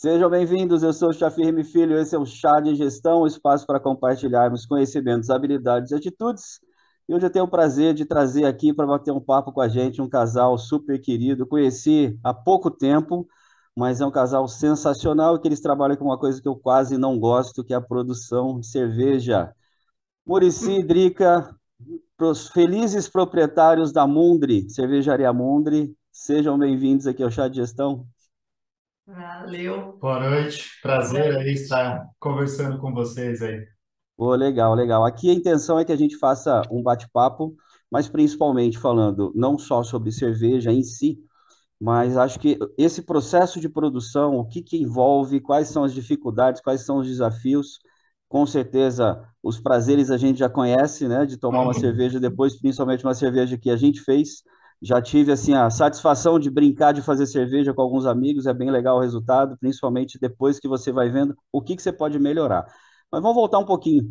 Sejam bem-vindos, eu sou o Chafirme Filho, esse é o Chá de Gestão, um espaço para compartilharmos conhecimentos, habilidades e atitudes. E hoje eu tenho o prazer de trazer aqui para bater um papo com a gente um casal super querido, conheci há pouco tempo, mas é um casal sensacional que eles trabalham com uma coisa que eu quase não gosto, que é a produção de cerveja. Muricy e Drica, pros felizes proprietários da Mundri, Cervejaria Mundri, sejam bem-vindos aqui ao Chá de Gestão. Valeu. Boa noite, prazer aí estar conversando com vocês aí. Pô, legal, legal. Aqui a intenção é que a gente faça um bate-papo, mas principalmente falando não só sobre cerveja em si, mas acho que esse processo de produção, o que que envolve, quais são as dificuldades, quais são os desafios. Com certeza, os prazeres a gente já conhece, né, de tomar uma cerveja depois, principalmente uma cerveja que a gente fez. Já tive assim a satisfação de brincar de fazer cerveja com alguns amigos, é bem legal o resultado, principalmente depois que você vai vendo o que que você pode melhorar. Mas vamos voltar um pouquinho,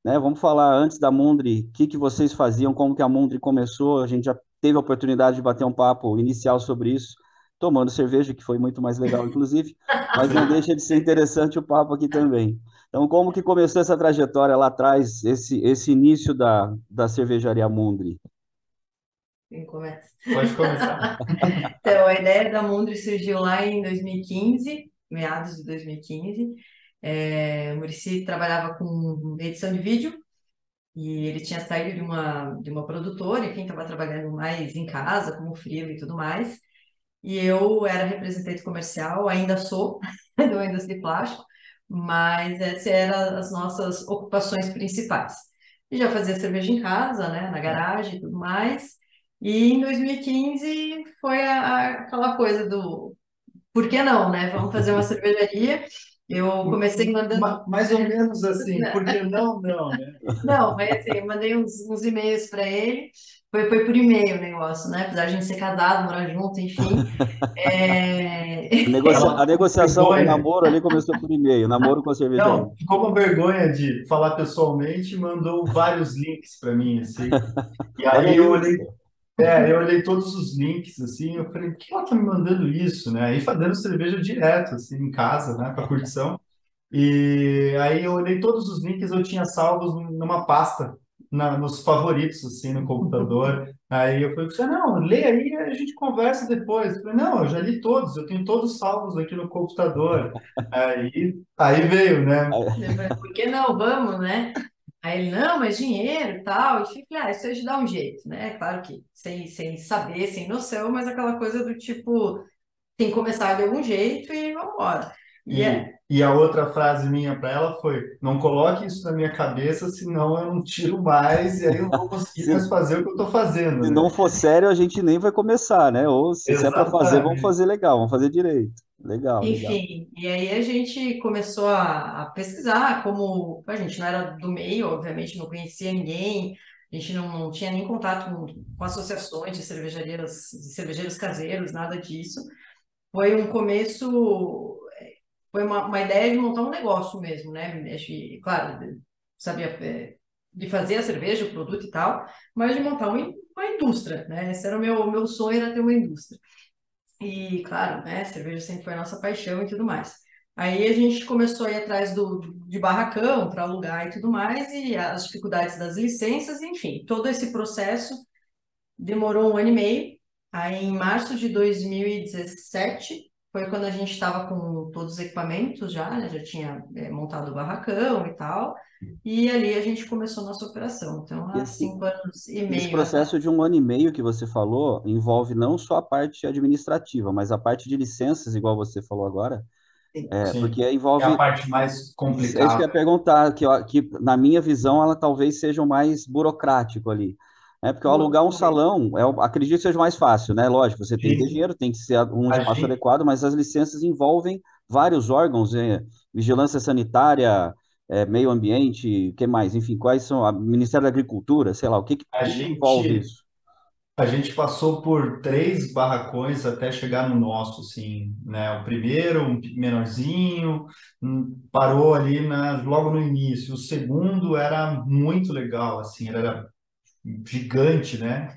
né? Vamos falar antes da Mundri, o que que vocês faziam, como que a Mundri começou. A gente já teve a oportunidade de bater um papo inicial sobre isso, tomando cerveja, que foi muito mais legal, inclusive, mas não Sim. deixa de ser interessante o papo aqui também. Então, como que começou essa trajetória lá atrás, esse início da cervejaria Mundri? Quem começa? Pode começar. Então, a ideia da Mundri surgiu lá em 2015, meados de 2015. O Muricy trabalhava com edição de vídeo e ele tinha saído de uma produtora, enfim, estava trabalhando mais em casa, como freela e tudo mais. E eu era representante comercial, ainda sou, da indústria de plástico, mas essas eram as nossas ocupações principais. E já fazia cerveja em casa, né, na garagem e tudo mais. E em 2015 foi aquela coisa do por que não, né? Vamos fazer uma cervejaria. Eu comecei mandando. Mais ou menos assim, porque não, né? Não, mas assim, eu mandei uns e-mails para ele. Foi por e-mail o negócio, né? Apesar de a gente ser casado, morar junto, enfim. É... Ela A ficou com negociação, o vergonha. namoro ali começou por e-mail, namoro com a cervejaria. Não, ficou com vergonha de falar pessoalmente e mandou vários links para mim, assim. E Olha aí isso. eu olhei todos os links, assim, eu falei, por que ela tá me mandando isso, né? Aí fazendo cerveja direto, assim, em casa, né, para curtição. E aí eu olhei todos os links, eu tinha salvos numa pasta, nos favoritos, assim, no computador. Aí eu falei, não, lê aí e a gente conversa depois. Eu falei, não, eu já li todos, eu tenho todos salvos aqui no computador. Aí veio, né? Eu falei, por que não? Vamos, né? Aí ele, não, mas dinheiro e tal. E eu falei, isso aí de dar um jeito, né? Claro que sem saber, sem noção, mas aquela coisa do tipo, tem que começar de algum jeito e vamos embora. E é, E a outra frase minha para ela foi: não coloque isso na minha cabeça, senão eu não tiro mais, e aí eu não vou conseguir mais Se, fazer o que eu estou fazendo, se né? não for sério, a gente nem vai começar, né? Ou se é para fazer, vamos Exatamente. fazer legal, vamos fazer direito. Legal, legal. enfim, e aí a gente começou a pesquisar, como a gente não era do meio, obviamente não conhecia ninguém, a gente não tinha nem contato com associações de cervejeiros caseiros, nada disso. Foi um começo, foi uma ideia de montar um negócio mesmo, né? Acho que, claro, sabia, de fazer a cerveja, o produto e tal, mas de montar uma indústria, né? Esse era o meu sonho, era ter uma indústria. E, claro, né, cerveja sempre foi a nossa paixão e tudo mais. Aí a gente começou a ir atrás de barracão para alugar e tudo mais, e as dificuldades das licenças, enfim, todo esse processo demorou um ano e meio. Aí, em março de 2017, foi quando a gente estava com todos os equipamentos já, né, já tinha montado o barracão e tal, e ali a gente começou nossa operação. Então, E há esse, 5 anos e esse meio atrás. processo de um ano e meio que você falou envolve não só a parte administrativa, mas a parte de licenças, igual você falou agora, Sim. porque É a envolve. parte mais Isso, é isso que eu ia complicada. perguntar, que na minha visão ela talvez seja o mais burocrático ali. É porque ao alugar um salão, acredito que seja mais fácil, né? Lógico, você tem que ter Isso. dinheiro, tem que ser um A espaço gente, adequado, mas as licenças envolvem vários órgãos, vigilância sanitária, meio ambiente, o que mais? Enfim, quais são? Ministério da Agricultura, sei lá, a que envolve gente isso? A gente passou por três barracões até chegar no nosso, assim, né? O primeiro, um menorzinho, parou ali logo no início. O segundo era muito legal, assim, ele era gigante, né?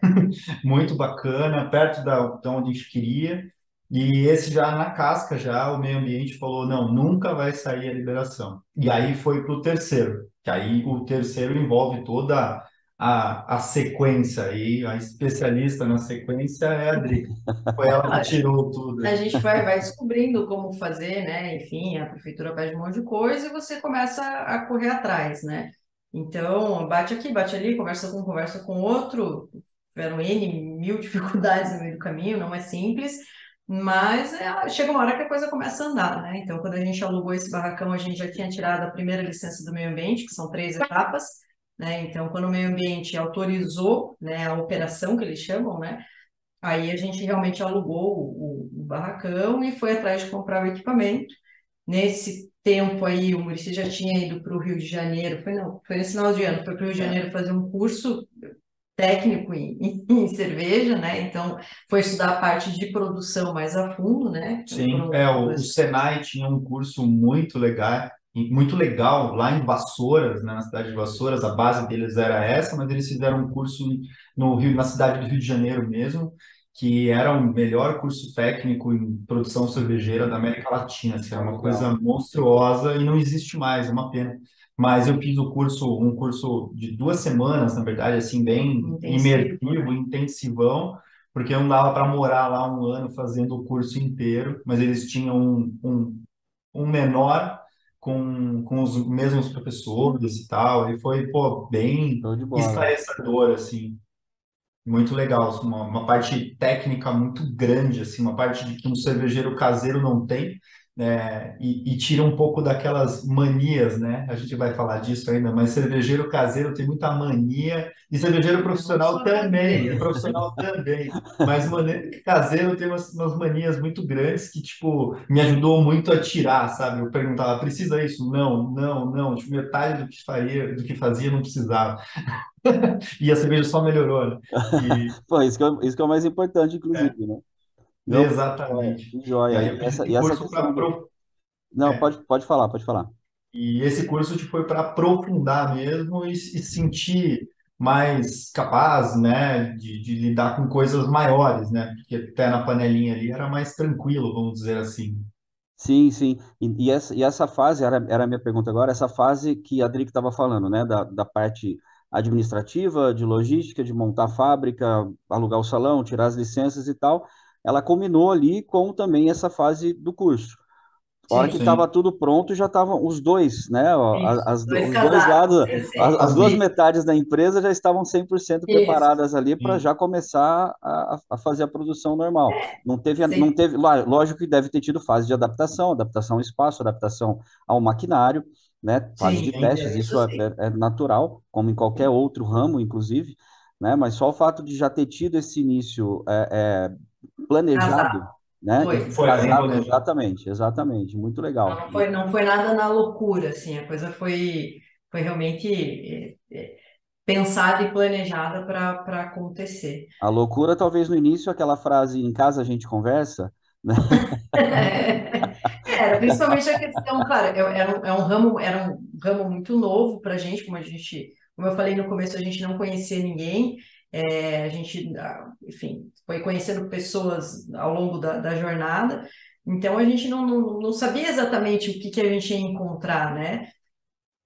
Muito bacana, perto da onde a gente queria. E esse já na casca, já o meio ambiente falou, não, nunca vai sair a liberação. E aí foi para o terceiro, que aí o terceiro envolve toda a sequência aí, a especialista na sequência é a Adri. Foi ela que tirou A tudo. gente vai descobrindo como fazer, né? Enfim, a prefeitura pede um monte de coisa e você começa a correr atrás, né? Então, bate aqui, bate ali, conversa com outro. Tiveram N mil dificuldades no meio do caminho, não é simples, mas chega uma hora que a coisa começa a andar, né? Então, quando a gente alugou esse barracão, a gente já tinha tirado a primeira licença do meio ambiente, que são 3 etapas, né? Então, quando o meio ambiente autorizou, né, a operação que eles chamam, né? Aí a gente realmente alugou o barracão e foi atrás de comprar o equipamento. Nesse tempo aí, o Muricy já tinha ido para o Rio de Janeiro, foi nesse final de ano, foi para o Rio de Janeiro fazer um curso técnico em cerveja, né? Então, foi estudar a parte de produção mais a fundo, né? Então, Sim, foram o Senai tinha um curso muito legal lá em Vassouras, né, na cidade de Vassouras, a base deles era essa, mas eles fizeram um curso no Rio, na cidade do Rio de Janeiro mesmo, que era o melhor curso técnico em produção cervejeira da América Latina, assim, era uma Legal. coisa monstruosa e não existe mais, é uma pena. Mas eu fiz um curso de 2 semanas, na verdade, assim, bem intensivo, imersivo, né? intensivão, porque não dava para morar lá um ano fazendo o curso inteiro, mas eles tinham um menor com os mesmos professores e tal, e foi, pô, bem Show de bola. esclarecedor, assim, muito legal, assim, uma parte técnica muito grande, assim, uma parte de que um cervejeiro caseiro não tem, né, e tira um pouco daquelas manias, né? A gente vai falar disso ainda, mas cervejeiro caseiro tem muita mania, e cervejeiro Não profissional só também, caseiro. profissional também. Mas caseiro tem umas manias muito grandes que, tipo, me ajudou muito a tirar, sabe? Eu perguntava, precisa isso? Não, não, não. Tipo, metade do que fazia não precisava. E a cerveja só melhorou, né? E, Pô, isso que é o mais importante, é, inclusive, né? Não, que joia, exatamente. que E joia. aí E eu fiz essa, esse e essa curso questão do. Não, é, pode falar, pode falar. e esse curso tipo, foi para aprofundar mesmo e sentir mais capaz, né, de lidar com coisas maiores, né? Porque até na panelinha ali era mais tranquilo, vamos dizer assim. Sim, sim. E essa fase, era a minha pergunta agora, essa fase que a Drick estava falando, né? Da parte administrativa, de logística, de montar a fábrica, alugar o salão, tirar as licenças e tal, ela combinou ali com também essa fase do curso. A hora que Sim, estava Sim, tudo pronto, já estavam os dois, né? Ó, isso. Dois os dois casados, lados, vamos dizer assim. as duas as metades da empresa já estavam 100% Isso. preparadas ali para Sim, já começar a fazer a produção normal. Não Sim. teve, lógico que deve ter tido fase de adaptação, adaptação ao espaço, adaptação ao maquinário, né? Fase de Sim, testes, isso isso é, sim. é natural, como em qualquer outro ramo, inclusive, né? Mas só o fato de já ter tido esse início planejado, Casado. né? E Foi. foi bem casado, planejado. exatamente, exatamente, muito legal. Não foi nada na loucura, assim. A coisa foi realmente pensada e planejada para acontecer. A loucura, talvez no início, aquela frase em casa a gente conversa, né? Era, principalmente a questão, claro, era um ramo muito novo para a gente, como eu falei no começo, a gente não conhecia ninguém, a gente, enfim, foi conhecendo pessoas ao longo da jornada, então a gente não sabia exatamente o que a gente ia encontrar, né?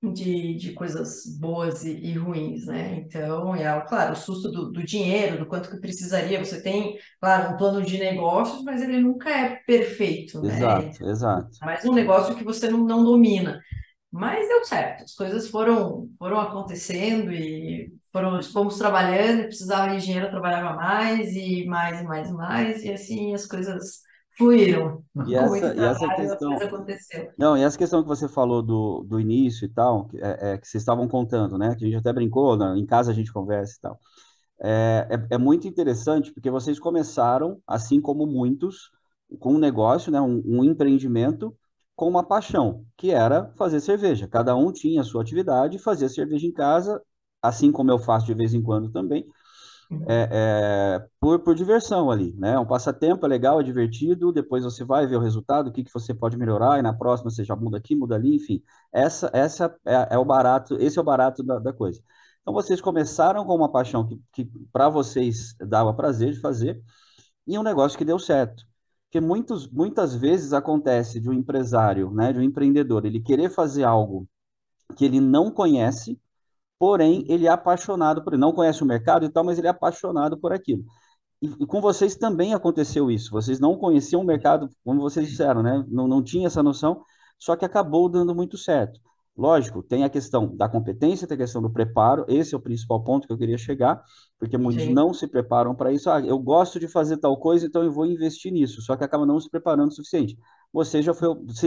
De coisas boas e ruins, né? Então, claro, o susto do dinheiro, do quanto que precisaria. Você tem, claro, um plano de negócios, mas ele nunca é perfeito, né? Exato, exato. É mais um negócio que você não domina. Mas deu certo, as coisas foram acontecendo e fomos trabalhando, precisava de dinheiro, eu trabalhava mais e mais e mais e mais, e assim as coisas fluíram. E Com muito essa trabalho, a coisa questão, aconteceu. não, e essa questão que você falou do início e tal, que vocês estavam contando, né? Que a gente até brincou, né? Em casa a gente conversa e tal. É muito interessante porque vocês começaram, assim como muitos, com um negócio, né? Um empreendimento com uma paixão, que era fazer cerveja. Cada um tinha a sua atividade, fazia cerveja em casa, assim como eu faço de vez em quando também. Por diversão ali, né? É um passatempo, é legal, é divertido, depois você vai ver o resultado, o que que você pode melhorar, e na próxima você já muda aqui, muda ali, enfim. Essa é o barato, esse é o barato da coisa. Então vocês começaram com uma paixão que para vocês dava prazer de fazer, e um negócio que deu certo, Porque muitas vezes acontece de um empresário, né, de um empreendedor, ele querer fazer algo que ele não conhece, porém ele é apaixonado por ele. Não conhece o mercado e tal, mas ele é apaixonado por aquilo. E com vocês também aconteceu isso. Vocês não conheciam o mercado, como vocês disseram, né? Não tinha essa noção, só que acabou dando muito certo. Lógico, tem a questão da competência, tem a questão do preparo, esse é o principal ponto que eu queria chegar, porque muitos Sim, não se preparam para isso. Ah, eu gosto de fazer tal coisa, então eu vou investir nisso, só que acaba não se preparando o suficiente. Vocês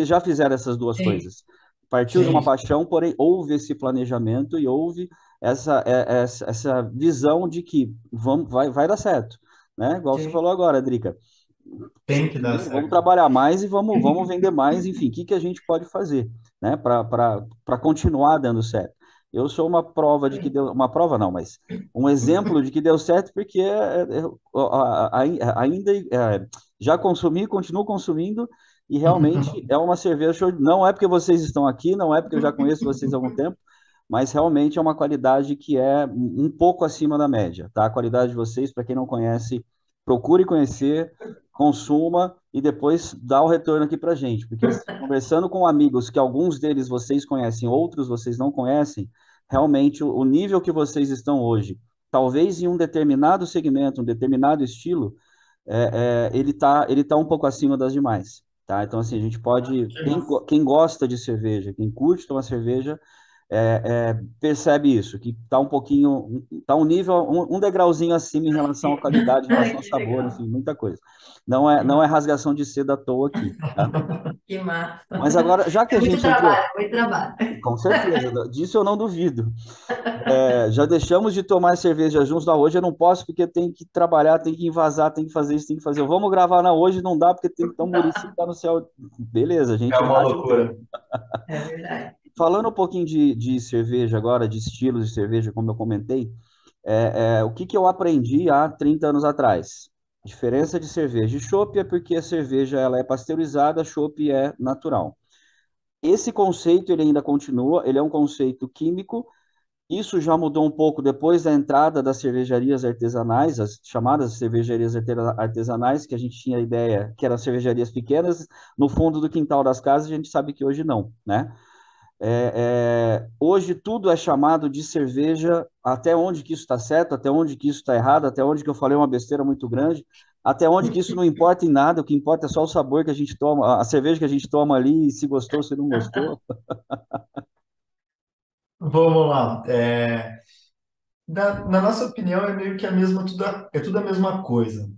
já fizeram essas duas sim, coisas. Partiu de uma Sim, paixão, porém houve esse planejamento e houve essa visão de que vai dar certo, né? Igual você sim. falou agora, Drica. tem que dar Vamos certo. trabalhar mais e vamos vender mais, enfim, o que a gente pode fazer, né, para continuar dando certo. Eu sou uma prova de que deu, uma prova não, mas um exemplo de que deu certo, porque ainda já consumi, continuo consumindo, e realmente é uma cerveja show. Não é porque vocês estão aqui, não é porque eu já conheço vocês há algum tempo, mas realmente é uma qualidade que é um pouco acima da média, tá? A qualidade de vocês, para quem não conhece, procure conhecer, consuma e depois dá o retorno aqui para gente, porque conversando com amigos que alguns deles vocês conhecem, outros vocês não conhecem, realmente o nível que vocês estão hoje, talvez em um determinado segmento, um determinado estilo, ele tá um pouco acima das demais, tá? Então, assim, a gente pode, Que massa. quem gosta de cerveja, quem curte tomar cerveja, percebe isso, que está um pouquinho, está um nível, um degrauzinho acima em relação à qualidade, em relação ao Que sabor, legal. enfim, muita coisa. Não é rasgação de seda à toa aqui, tá? Que massa. Mas agora, já que a gente entrou, É muito trabalho. com certeza, disso eu não duvido. Já deixamos de tomar cerveja juntos, não, hoje eu não posso porque tem que trabalhar, tem que invasar, tem que fazer isso, tem que fazer. Vamos gravar, não, hoje não dá porque tem que o Muricy tá no céu. Beleza, a É gente uma racha então. loucura. É verdade. Falando um pouquinho de cerveja agora, de estilos de cerveja, como eu comentei, o que que eu aprendi há 30 anos atrás? Diferença de cerveja e chopp é porque a cerveja ela é pasteurizada, a chopp é natural. Esse conceito ele ainda continua, ele é um conceito químico. Isso já mudou um pouco depois da entrada das cervejarias artesanais, as chamadas cervejarias artesanais, que a gente tinha a ideia que eram cervejarias pequenas no fundo do quintal das casas, a gente sabe que hoje não, né? Hoje tudo é chamado de cerveja, até onde que isso está certo, até onde que isso está errado, até onde que eu falei uma besteira muito grande, até onde que isso não importa em nada, o que importa é só o sabor que a gente toma, a cerveja que a gente toma ali, se gostou, se não gostou. Vamos lá. Na nossa opinião, é meio que a mesma, é tudo a mesma coisa.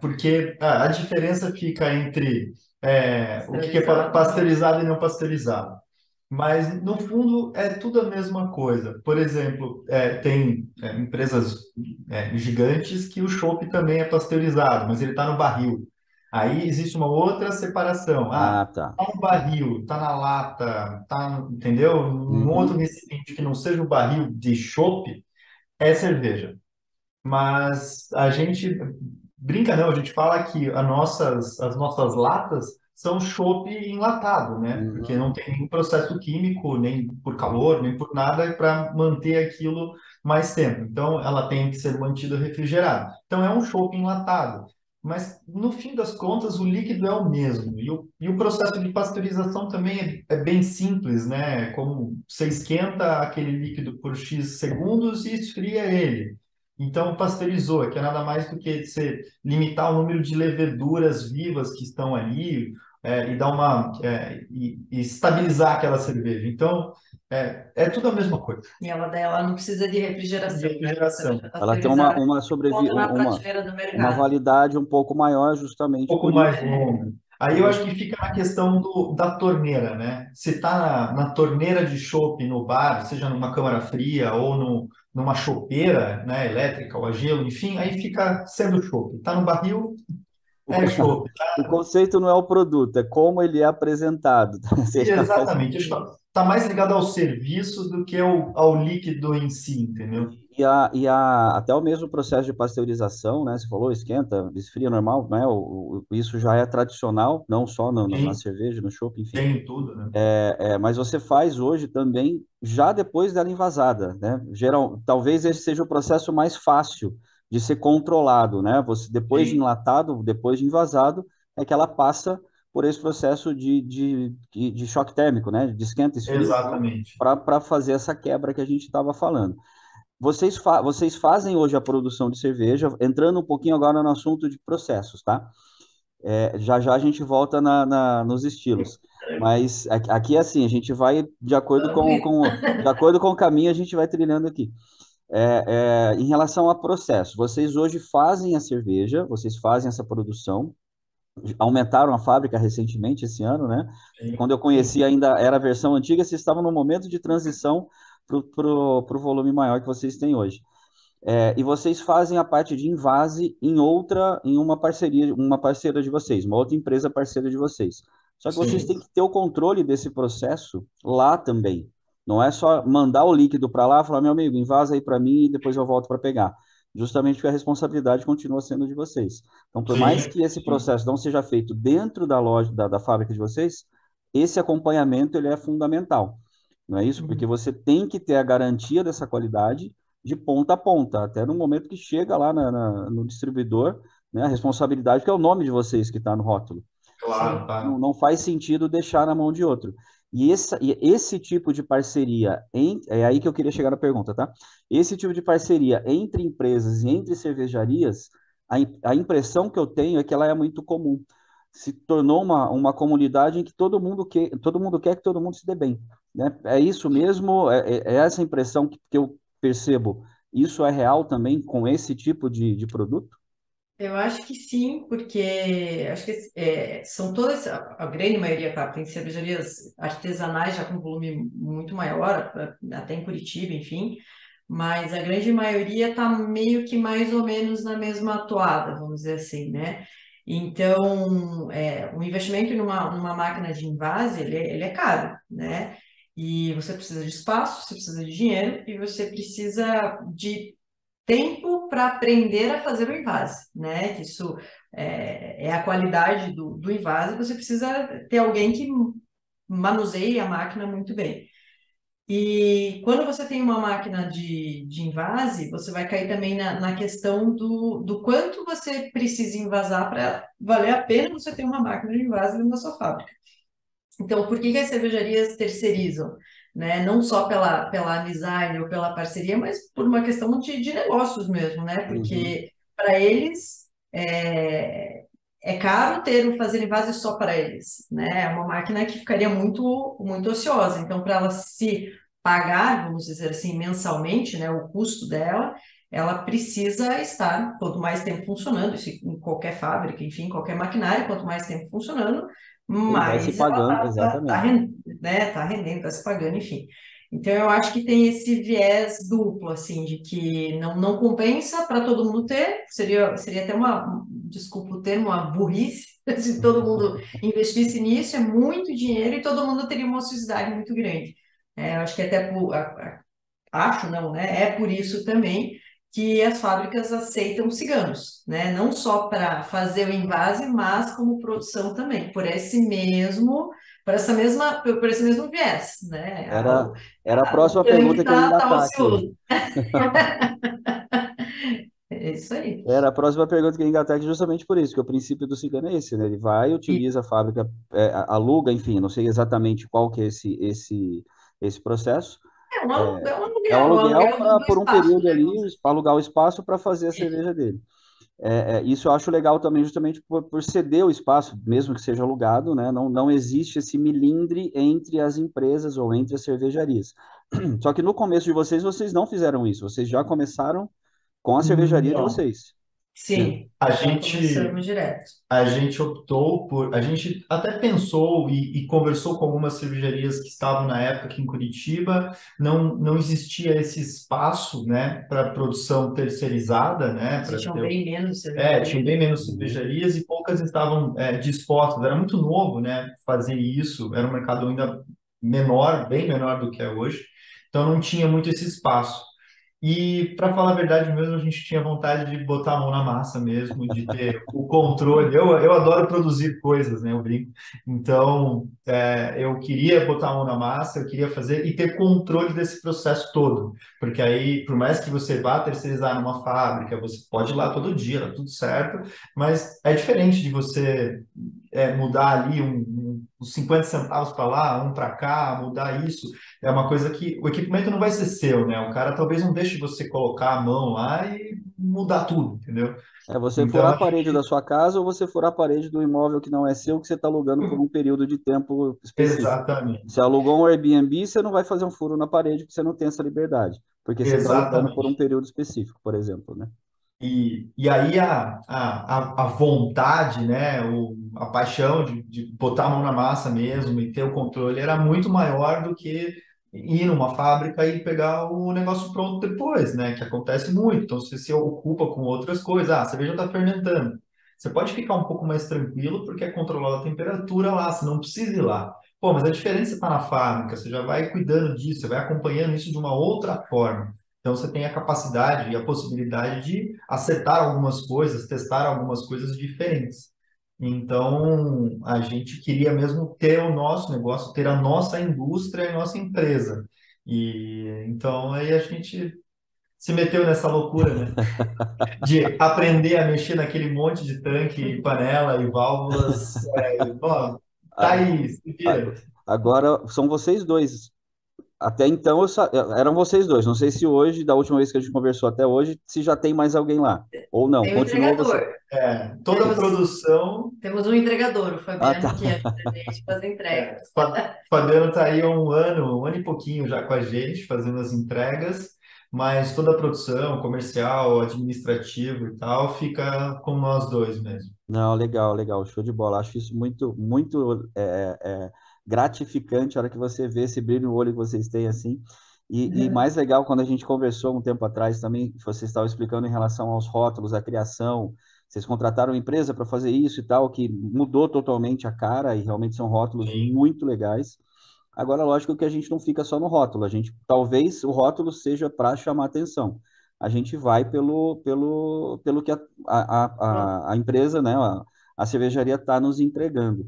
Porque a diferença fica entre o que é Pasteurizado. pasteurizado e não pasteurizado. Mas, no fundo, é tudo a mesma coisa. Por exemplo, tem empresas gigantes que o chopp também é pasteurizado, mas ele está no barril. Aí existe uma outra separação. Ah, Ah, tá. está no barril, está na lata, tá, entendeu? Um outro Uhum. recipiente que não seja o barril de chopp é cerveja. Mas a gente brinca, não, a gente fala que as nossas latas são chopp enlatado, né? Porque Uhum. não tem nenhum processo químico, nem por calor, nem por nada, para manter aquilo mais tempo. Então, ela tem que ser mantida refrigerada. Então, é um chopp enlatado. Mas, no fim das contas, o líquido é o mesmo. E o processo de pasteurização também é bem simples, né? Como você esquenta aquele líquido por X segundos e esfria ele. Então, pasteurizou, que é nada mais do que você limitar o número de leveduras vivas que estão ali e dar e estabilizar aquela cerveja. Então, é tudo a mesma coisa. E ela dela não precisa de De refrigeração, né? A refrigeração. cerveja Ela tem uma, pasteurizada uma, sobrevi encontra na uma, prateleira do uma mercado. validade um pouco maior, Um justamente pouco por isso. mais longa. Aí Por eu isso. acho que fica na questão da torneira, né? Se está na torneira de chopp no bar, seja numa câmara fria ou numa chopeira, né, elétrica ou a gelo, enfim, aí fica sendo chopp. Está no barril, O, é co- chopp. o conceito não é o produto, é como ele é apresentado. Seria mais ou Exatamente. menos isso. Está mais ligado ao serviço do que ao líquido em si, entendeu? Até o mesmo processo de pasteurização, né? Você falou, esquenta, esfria normal, né? Isso já é tradicional, não só na Tem, cerveja, no chopp, enfim. tem tudo, né? Mas você faz hoje também já depois dela envasada, né? Talvez esse seja o processo mais fácil de ser controlado, né? Você depois de Tem. enlatado, depois de envasado, é que ela passa por esse processo de choque térmico, né? De esquenta e esfria, Exatamente. para fazer essa quebra que a gente estava falando. Vocês fazem hoje a produção de cerveja, entrando um pouquinho agora no assunto de processos, tá? Já já a gente volta nos estilos. Mas aqui é assim, a gente vai de acordo de acordo com o caminho, a gente vai trilhando aqui. Em relação a processo, vocês hoje fazem a cerveja, vocês fazem essa produção, aumentaram a fábrica recentemente esse ano, né? Sim, Quando eu conheci ainda era a versão antiga, vocês estavam no momento de transição para o volume maior que vocês têm hoje. E vocês fazem a parte de invase em uma parceria, uma parceira de vocês, uma outra empresa parceira de vocês. Só que vocês sim. têm que ter o controle desse processo lá também. Não é só mandar o líquido para lá e falar, meu amigo, invasa aí para mim e depois eu volto para pegar. Justamente porque a responsabilidade continua sendo de vocês. Então, por mais Sim, que esse sim. processo não seja feito dentro da loja, da fábrica de vocês, esse acompanhamento ele é fundamental. Não é isso? Porque Uhum. você tem que ter a garantia dessa qualidade de ponta a ponta, até no momento que chega lá no distribuidor, né, a responsabilidade, que é o nome de vocês que está no rótulo. Claro, Sim. Não, claro. não faz sentido deixar na mão de outro. E esse tipo de parceria, é aí que eu queria chegar na pergunta, tá? Esse tipo de parceria entre empresas e entre cervejarias, a impressão que eu tenho é que ela é muito comum. Se tornou uma comunidade em que todo mundo quer que todo mundo se dê bem, né? É isso mesmo, é essa impressão que eu percebo. Isso é real também com esse tipo de produto? Eu acho que sim, porque acho que são todas, a grande maioria, claro, tem cervejarias artesanais já com volume muito maior, até em Curitiba, enfim, mas a grande maioria está meio que mais ou menos na mesma toada, vamos dizer assim, né? Então, o investimento numa máquina de invase, ele é caro, né? E você precisa de espaço, você precisa de dinheiro e você precisa de tempo para aprender a fazer o invase, né? Que isso é a qualidade do invase, você precisa ter alguém que manuseie a máquina muito bem. E quando você tem uma máquina de invase, você vai cair também na questão do quanto você precisa invasar para valer a pena você ter uma máquina de invase dentro da sua fábrica. Então, por que que as cervejarias terceirizam? Né? Não só pela amizade ou pela parceria, mas por uma questão de negócios mesmo, né? Uhum. Porque para eles é caro fazer invase só para eles, né? É uma máquina que ficaria muito ociosa. Então, para ela se pagar, vamos dizer assim, mensalmente, né, o custo dela, ela precisa estar quanto mais tempo funcionando, isso em qualquer fábrica, enfim, qualquer maquinário, quanto mais tempo funcionando, Ele vai se mais ela pagando, exatamente. tá rendendo, está se pagando, enfim. Então, eu acho que tem esse viés duplo, assim, de que não compensa para todo mundo ter, seria até desculpa o termo, uma burrice, se todo mundo investisse nisso, é muito dinheiro e todo mundo teria uma ociosidade muito grande. Eu acho que até acho não, né? É por isso também que as fábricas aceitam ciganos, né? Não só para fazer o invase, mas como produção também, por esse mesmo viés, né? Era, era a O próxima tanque pergunta que eu ia tá engatar aqui. ocioso. É isso aí. Era a próxima pergunta que eu ia engatar aqui justamente por isso, que o princípio do cigano é esse, né? Ele vai, E utiliza a fábrica, aluga, enfim, não sei exatamente qual que é esse processo. é É um um aluguel aluguel do por um espaço, período né? ali, Vamos dizer alugar o espaço para fazer a assim. cerveja dele. Isso eu acho legal também, justamente por ceder o espaço, mesmo que seja alugado, né? Não existe esse milindre entre as empresas ou entre as cervejarias. Só que no começo de vocês não fizeram isso, vocês já começaram com a cervejaria de Não. vocês. Sim, A já gente começamos direto. A gente optou por. A gente até pensou e conversou com algumas cervejarias que estavam na época aqui em Curitiba. Não existia esse espaço, né, para produção terceirizada, né, para Existiam ter. bem menos Tinha cervejarias. bem menos Uhum. cervejarias e poucas estavam dispostas. Era muito novo, né, fazer isso. Era um mercado ainda menor, bem menor do que é hoje. Então não tinha muito esse espaço. E, para falar a verdade mesmo, a gente tinha vontade de botar a mão na massa mesmo, de ter o controle. Eu adoro produzir coisas, né? Eu brinco. Então, eu queria botar a mão na massa, eu queria fazer e ter controle desse processo todo. Porque aí, por mais que você vá terceirizar numa fábrica, você pode ir lá todo dia, tá tudo certo, mas é diferente de você mudar ali uns 50 centavos para lá, um para cá, mudar isso. É uma coisa que o equipamento não vai ser seu, né? O cara talvez não deixe você colocar a mão lá e mudar tudo, entendeu? É você furar Então, a parede da sua casa ou você furar a parede do imóvel que não é seu, que você está alugando por um período de tempo específico. Você exatamente, alugou um Airbnb, você não vai fazer um furo na parede porque você não tem essa liberdade, porque você está alugando por um exatamente. período específico, por exemplo, né? E aí a vontade, né, a paixão de botar a mão na massa mesmo e ter o controle era muito maior do que ir numa fábrica e pegar o negócio pronto depois, né, que acontece muito. Então você se ocupa com outras coisas. Ah, a cerveja está fermentando. Você pode ficar um pouco mais tranquilo porque é controlada a temperatura lá, você não precisa ir lá. Pô, mas a diferença é você estar na fábrica, você já vai cuidando disso, você vai acompanhando isso de uma outra forma. Então, você tem a capacidade e a possibilidade de acertar algumas coisas, testar algumas coisas diferentes. Então, a gente queria mesmo ter o nosso negócio, ter a nossa indústria e a nossa empresa. E então, aí a gente se meteu nessa loucura, né? De aprender a mexer naquele monte de tanque, panela e válvulas. Ó, tá A- aí, se vira. Agora são vocês dois. Até então eram vocês dois. Não sei se hoje, da última vez que a gente conversou até hoje, se já tem mais alguém lá. Ou não. Tem o Continua você. entregador. Toda a Temos, produção. temos um entregador, o Ah, tá. Fabiano, que ajuda a gente com as entregas. Fabiano está aí há um ano e pouquinho já com a gente, fazendo as entregas, mas toda a produção, comercial, administrativo e tal, fica com nós dois mesmo. Não, legal, legal, show de bola. Acho isso muito, muito gratificante a hora que você vê esse brilho no olho que vocês têm assim. E mais legal, quando a gente conversou um tempo atrás também, vocês estavam explicando em relação aos rótulos, a criação. Vocês contrataram uma empresa para fazer isso e tal, que mudou totalmente a cara e realmente são rótulos Sim, muito legais. Agora, lógico que a gente não fica só no rótulo, a gente talvez o rótulo seja para chamar atenção. A gente vai pelo que Pronto. a empresa, né, a cervejaria está nos entregando.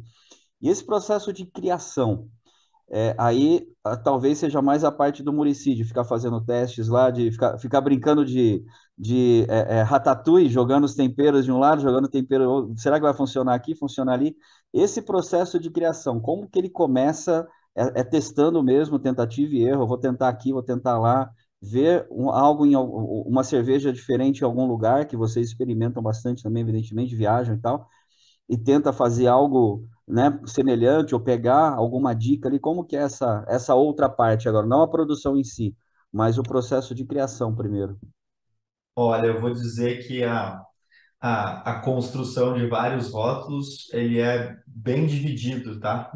E esse processo de criação, aí talvez seja mais a parte do Muricy, de ficar fazendo testes lá, de ficar brincando de ratatouille, jogando os temperos de um lado, jogando tempero, será que vai funcionar aqui, funcionar ali? Esse processo de criação, como que ele começa, testando mesmo, tentativa e erro, eu vou tentar aqui, vou tentar lá, ver algo uma cerveja diferente em algum lugar, que vocês experimentam bastante também, evidentemente, viajam e tal, e tenta fazer algo, né, semelhante ou pegar alguma dica ali, como que é essa outra parte agora, não a produção em si, mas o processo de criação primeiro. olha, eu vou dizer que a construção de vários rótulos, ele é bem dividido, tá?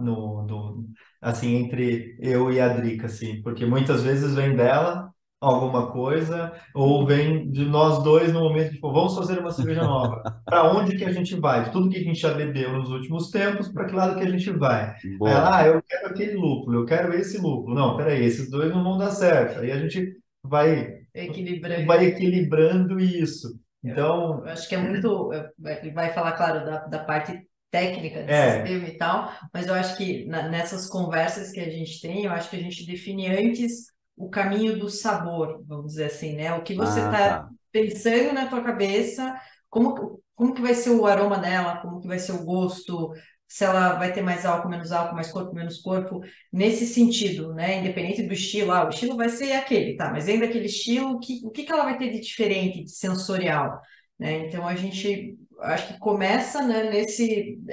Assim, entre eu e a Drica, assim, porque muitas vezes vem dela alguma coisa, ou vem de nós dois no momento de, pô, vamos fazer uma cerveja nova. Para onde que a gente vai? De tudo que a gente já bebeu nos últimos tempos, para que lado que a gente vai? Aí Boa. ela, eu quero aquele lúpulo, eu quero esse lúpulo. Não, peraí, esses dois não vão dar certo. Aí a gente vai, Equilibrando. vai equilibrando isso. Eu Então, acho que é muito. Ele vai falar, claro, da parte técnica de é, sistema e tal, mas eu acho que nessas conversas que a gente tem, eu acho que a gente define antes o caminho do sabor, vamos dizer assim, né? O que você Ah, está tá. pensando na tua cabeça, como que vai ser o aroma dela, como que vai ser o gosto, se ela vai ter mais álcool, mais corpo, menos corpo, nesse sentido, né? Independente do estilo, o estilo vai ser aquele, tá? Mas ainda aquele estilo, o que que ela vai ter de diferente, de sensorial? Né? Então a gente acho que começa, né,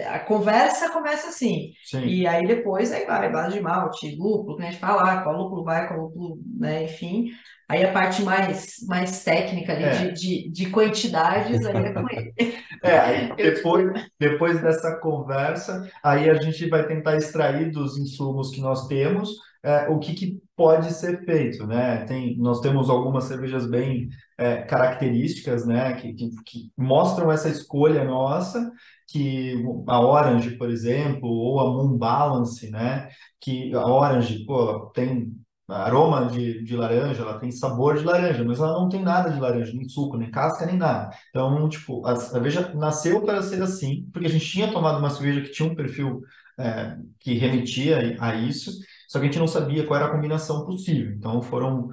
a conversa começa assim, sim. e aí depois aí vai, base de malte, lúpulo, que a gente fala, qual lúpulo vai, qual lúpulo, né, enfim, aí a parte mais técnica ali É, de quantidades aí é com ele. aí depois dessa conversa, aí a gente vai tentar extrair dos insumos que nós temos, o que, que pode ser feito, né? Nós temos algumas cervejas bem características, né? Que mostram essa escolha nossa, que a Orange, por exemplo, ou a Moon Balance, né? Que a Orange, pô, tem aroma de laranja, ela tem sabor de laranja, mas ela não tem nada de laranja, nem suco, nem casca, nem nada. Então, tipo, a cerveja nasceu para ser assim, porque a gente tinha tomado uma cerveja que tinha um perfil que remetia a isso, só que a gente não sabia qual era a combinação possível. Então, foram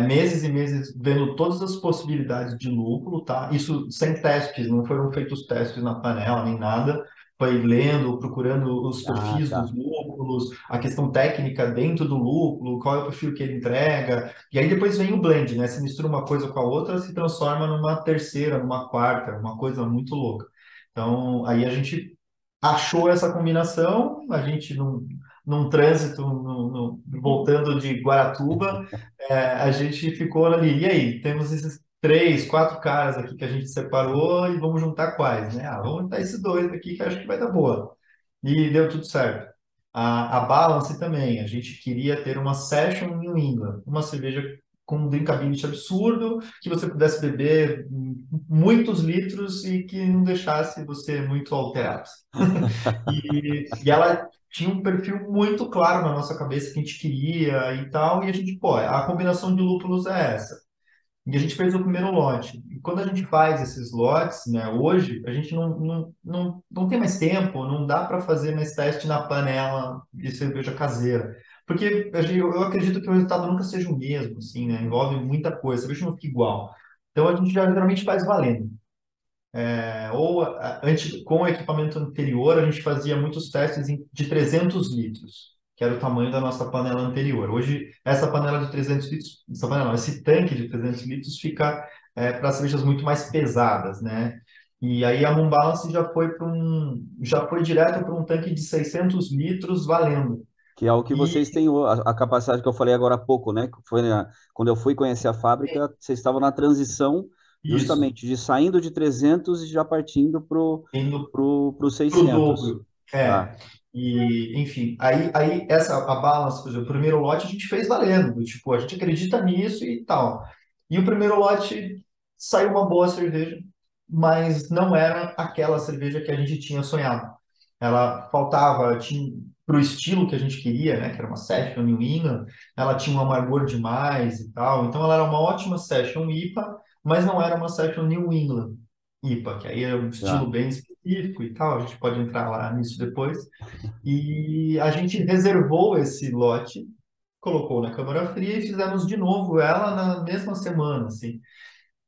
meses e meses vendo todas as possibilidades de lúpulo, tá? Isso sem testes, não foram feitos testes na panela, nem nada. Foi lendo, procurando os Ah, perfis dos tá. lúpulos, a questão técnica dentro do lúpulo, qual é o perfil que ele entrega. E aí depois vem o blend, né? Se mistura uma coisa com a outra, se transforma numa terceira, numa quarta, uma coisa muito louca. Então, aí a gente achou essa combinação, a gente num trânsito, voltando de Guaratuba, a gente ficou ali. E aí, temos esses três, quatro caras aqui que a gente separou e vamos juntar quais, né? Ah, vamos juntar esses dois aqui que eu acho que vai dar boa. E deu tudo certo. A Balance também, a gente queria ter uma Session New England, uma cerveja com um drinkability absurdo, que você pudesse beber muitos litros e que não deixasse você muito alterado. E ela tinha um perfil muito claro na nossa cabeça que a gente queria e tal, e a gente, pô, a combinação de lúpulos é essa. E a gente fez o primeiro lote. E quando a gente faz esses lotes, né, hoje, a gente não tem mais tempo, não dá para fazer mais teste na panela de cerveja caseira. Porque eu acredito que o resultado nunca seja o mesmo, assim, né? Envolve muita coisa, a cerveja não fica igual. Então a gente já geralmente faz valendo. Antes, com o equipamento anterior, a gente fazia muitos testes de 300 litros, que era o tamanho da nossa panela anterior. Hoje, essa panela de 300 litros, essa panela, não, esse tanque de 300 litros fica para cervejas muito mais pesadas, né? E aí a Moon Balance já foi direto para um tanque de 600 litros valendo. Que é o que E vocês têm, a capacidade que eu falei agora há pouco, né? Que foi quando eu fui conhecer a fábrica, vocês estavam na transição isso, justamente de saindo de 300 e já partindo indo pro pro 600. dobro. Tá, E, enfim, aí a balance, por exemplo, o primeiro lote a gente fez valendo, tipo, a gente acredita nisso e tal. E o primeiro lote saiu uma boa cerveja, mas não era aquela cerveja que a gente tinha sonhado. Ela faltava, tinha para o estilo que a gente queria, né, que era uma Session New England, ela tinha um amargor demais e tal. Então ela era uma ótima Session IPA, mas não era uma Session New England IPA, que aí é um estilo tá. bem específico e tal, a gente pode entrar lá nisso depois. E a gente reservou esse lote, colocou na câmara fria e fizemos de novo ela na mesma semana, assim.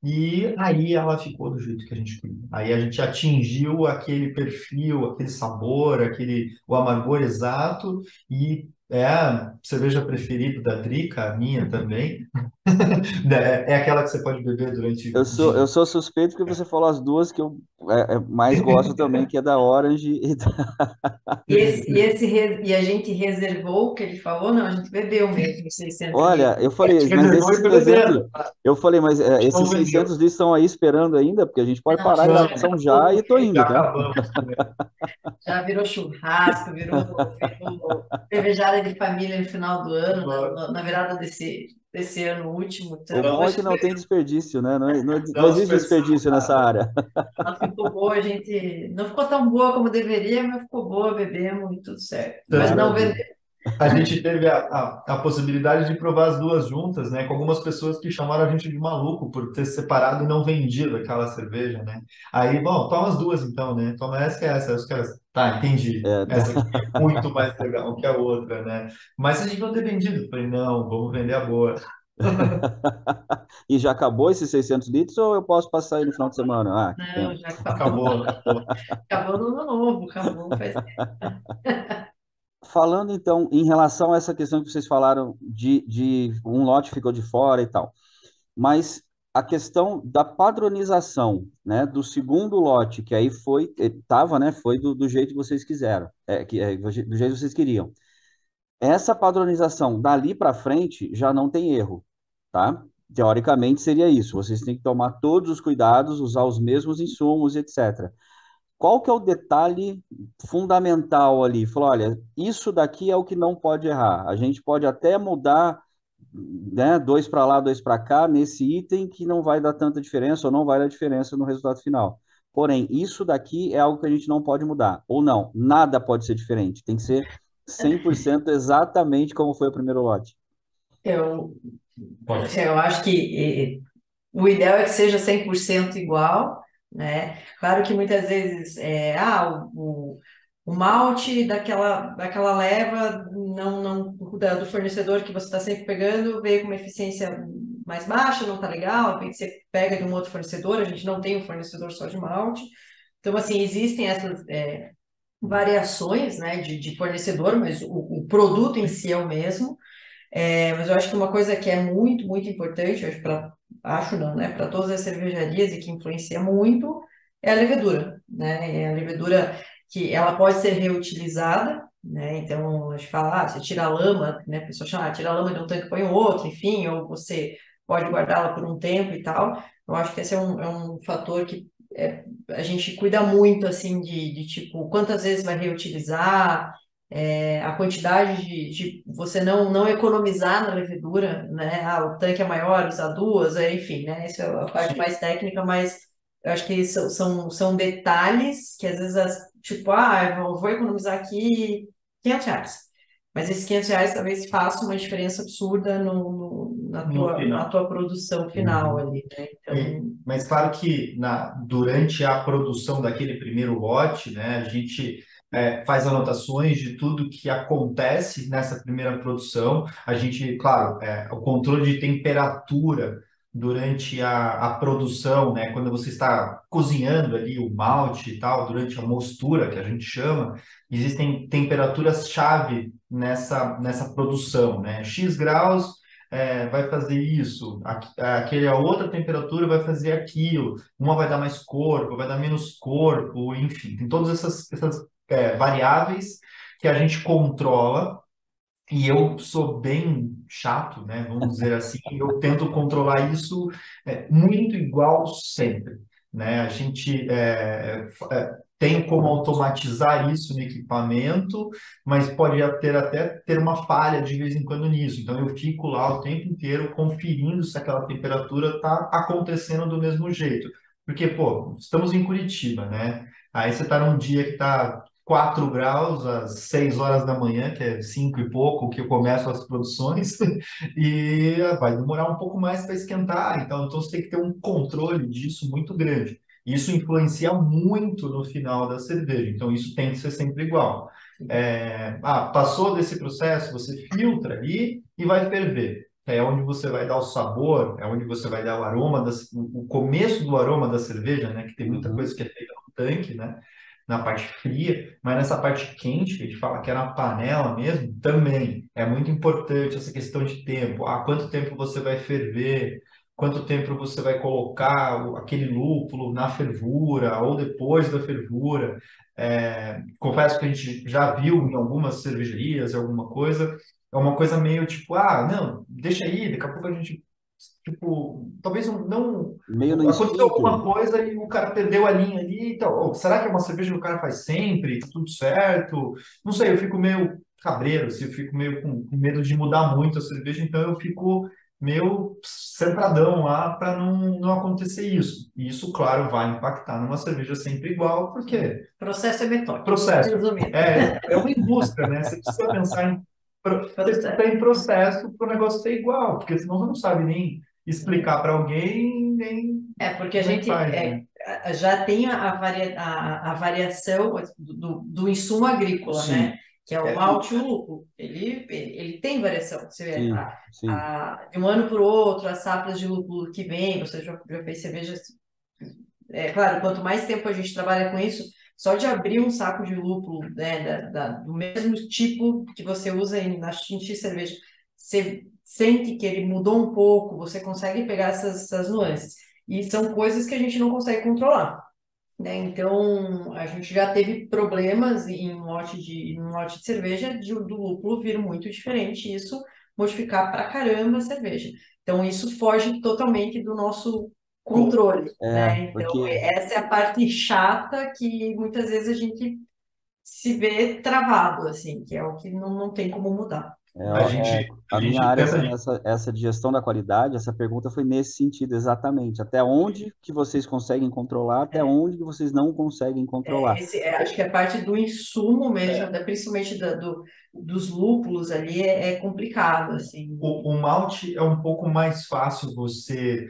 E aí ela ficou do jeito que a gente queria. Aí a gente atingiu aquele perfil, aquele sabor, o amargor exato e é a cerveja preferida da Drica, a minha também. É aquela que você pode beber durante Eu o sou, dia. eu sou suspeito porque você falou as duas que eu mais gosto também, que é da Orange e da... E a gente reservou o que ele falou? Não, a gente bebeu mesmo, 600 Olha, litros. eu A falei, gente mas reservou e esses foi 300, bebendo. eu falei, mas esses Não 600 vendeu. litros estão aí esperando ainda, porque a gente pode Não, parar a já Não, gravação já e tô acabou. já indo, tá? acabamos. Já virou churrasco, virou cervejada de família no final do ano, na virada desse ano último. O Então, bom é acho que que não tem desperdício, né? Não Não existe desperdiçamos desperdício nessa nada. área. ela ficou boa, a gente não ficou tão boa como deveria, mas ficou boa, bebemos e tudo certo. Mas não Maravilha. vendeu. A gente teve a possibilidade de provar as duas juntas, né? Com algumas pessoas que chamaram a gente de maluco por ter separado e não vendido aquela cerveja, né? Aí, bom, toma as duas então, né? Toma essa e essa. Aí os caras, tá, entendi. É, Essa aqui é muito mais legal que a outra, né? Mas se a gente não ter vendido, eu falei, não, vamos vender a boa. E já acabou esses 600 litros ou eu posso passar aí no final de semana? Ah, que Não, pena. já acabou. Acabou, acabou. Acabou no ano novo, acabou faz tempo. Falando então em relação a essa questão que vocês falaram de um lote ficou de fora e tal, mas a questão da padronização, né, do segundo lote, que aí foi, tava, né, foi do jeito que vocês quiseram, do jeito que vocês queriam. Essa padronização dali para frente já não tem erro, tá? Teoricamente seria isso. Vocês têm que tomar todos os cuidados, usar os mesmos insumos, etc. Qual que é o detalhe fundamental ali? Falar, olha, isso daqui é o que não pode errar. A gente pode até mudar, né, dois para lá, dois para cá, nesse item que não vai dar tanta diferença ou não vai dar diferença no resultado final. Porém, isso daqui é algo que a gente não pode mudar. Ou não, nada pode ser diferente. Tem que ser 100% exatamente como foi o primeiro lote. Eu, Pode. assim, eu acho que o ideal é que seja 100% igual, né? Claro que muitas vezes o malte daquela leva do fornecedor que você está sempre pegando veio com uma eficiência mais baixa, não tá legal, de repente você pega de um outro fornecedor, a gente não tem um fornecedor só de malte. Então, assim, existem essas variações, né, de fornecedor, mas o produto em si é o mesmo. Mas eu acho que uma coisa que é muito, muito importante, acho não, né, para todas as cervejarias e que influencia muito, é a levedura, né? É a levedura que ela pode ser reutilizada, né? Então, a gente fala, você tira a lama, né? A pessoa chama, tira a lama de um tanque e põe em outro, enfim, ou você pode guardá-la por um tempo e tal. Eu acho que esse é um fator que a gente cuida muito, assim, de tipo, quantas vezes vai reutilizar, a quantidade de você não economizar na levedura, né? O tanque é maior, usar duas, enfim, né? Essa é a parte Sim. mais técnica, mas eu acho que são detalhes que às vezes, tipo, eu vou economizar aqui R$ 500. Mas esses R$ 500 talvez façam uma diferença absurda na No na final. tua produção final Uhum. ali, né? Então, Mas claro que durante a produção daquele primeiro lote, né, a gente faz anotações de tudo que acontece nessa primeira produção. A gente, claro, o controle de temperatura durante a produção, né, quando você está cozinhando ali o malte e tal, durante a mostura, que a gente chama, existem temperaturas-chave nessa produção, né? X graus vai fazer isso, aquele a outra temperatura vai fazer aquilo, uma vai dar mais corpo, vai dar menos corpo, enfim, tem todas essas variáveis que a gente controla e eu sou bem chato, né? Vamos dizer assim, eu tento controlar isso muito igual sempre, né? A gente tem como automatizar isso no equipamento, mas pode até ter uma falha de vez em quando nisso. Então eu fico lá o tempo inteiro conferindo se aquela temperatura está acontecendo do mesmo jeito. Porque, pô, estamos em Curitiba, né? Aí você está num dia que está 4 graus às 6 horas da manhã, que é 5 e pouco que eu começo as produções, e vai demorar um pouco mais para esquentar. Então você tem que ter um controle disso muito grande. Isso influencia muito no final da cerveja, então isso tem que ser sempre igual. Passou desse processo, você filtra ali e vai ferver. É onde você vai dar o sabor, é onde você vai dar o aroma, o começo do aroma da cerveja, né? Que tem muita Uhum. coisa que é feita no tanque, né? Na parte fria, mas nessa parte quente, que a gente fala que é na panela mesmo, também é muito importante essa questão de tempo. Quanto tempo você vai ferver, quanto tempo você vai colocar aquele lúpulo na fervura ou depois da fervura. Confesso que a gente já viu em algumas cervejarias, alguma coisa, é uma coisa meio tipo, não, deixa aí, daqui a pouco a gente tipo, talvez não Meio no aconteceu instinto. alguma coisa e o cara perdeu a linha ali, então, será que é uma cerveja que o cara faz sempre? Tá tudo certo? Não sei, eu fico meio cabreiro, assim, eu fico meio com medo de mudar muito a cerveja, então eu fico meio centradão lá para não acontecer isso. E isso, claro, vai impactar numa cerveja sempre igual, porque processo é metódico, processo resumindo. é uma indústria, né? Você precisa pensar você precisa em processo para o negócio ser igual, porque senão você não sabe nem explicar para alguém, nem Porque a como é que gente faz, né? já tem a variação do insumo agrícola, né? Sim, Que é o é, malte e o lúpulo. Ele tem variação. Você vê, Sim, sim. de um ano para o outro, as safras de lúpulo que vem, você já fez cerveja. Claro, quanto mais tempo a gente trabalha com isso, só de abrir um saco de lúpulo, né, do mesmo tipo que você usa na X cerveja, você sente que ele mudou um pouco, você consegue pegar essas nuances. E são coisas que a gente não consegue controlar, né? Então, a gente já teve problemas em um lote de cerveja do lúpulo vir muito diferente, e isso modificar pra caramba a cerveja. Então, isso foge totalmente do nosso controle, né? Então, Porque essa é a parte chata que muitas vezes a gente se vê travado, assim, que é o que não tem como mudar. É, A é, gente, a a minha gente área, tenta. assim, essa de gestão da qualidade, essa pergunta foi nesse sentido exatamente. Até onde que vocês conseguem controlar, até onde que vocês não conseguem controlar. Acho que a parte do insumo mesmo, principalmente dos lúpulos ali, é complicado, assim. O malte é um pouco mais fácil você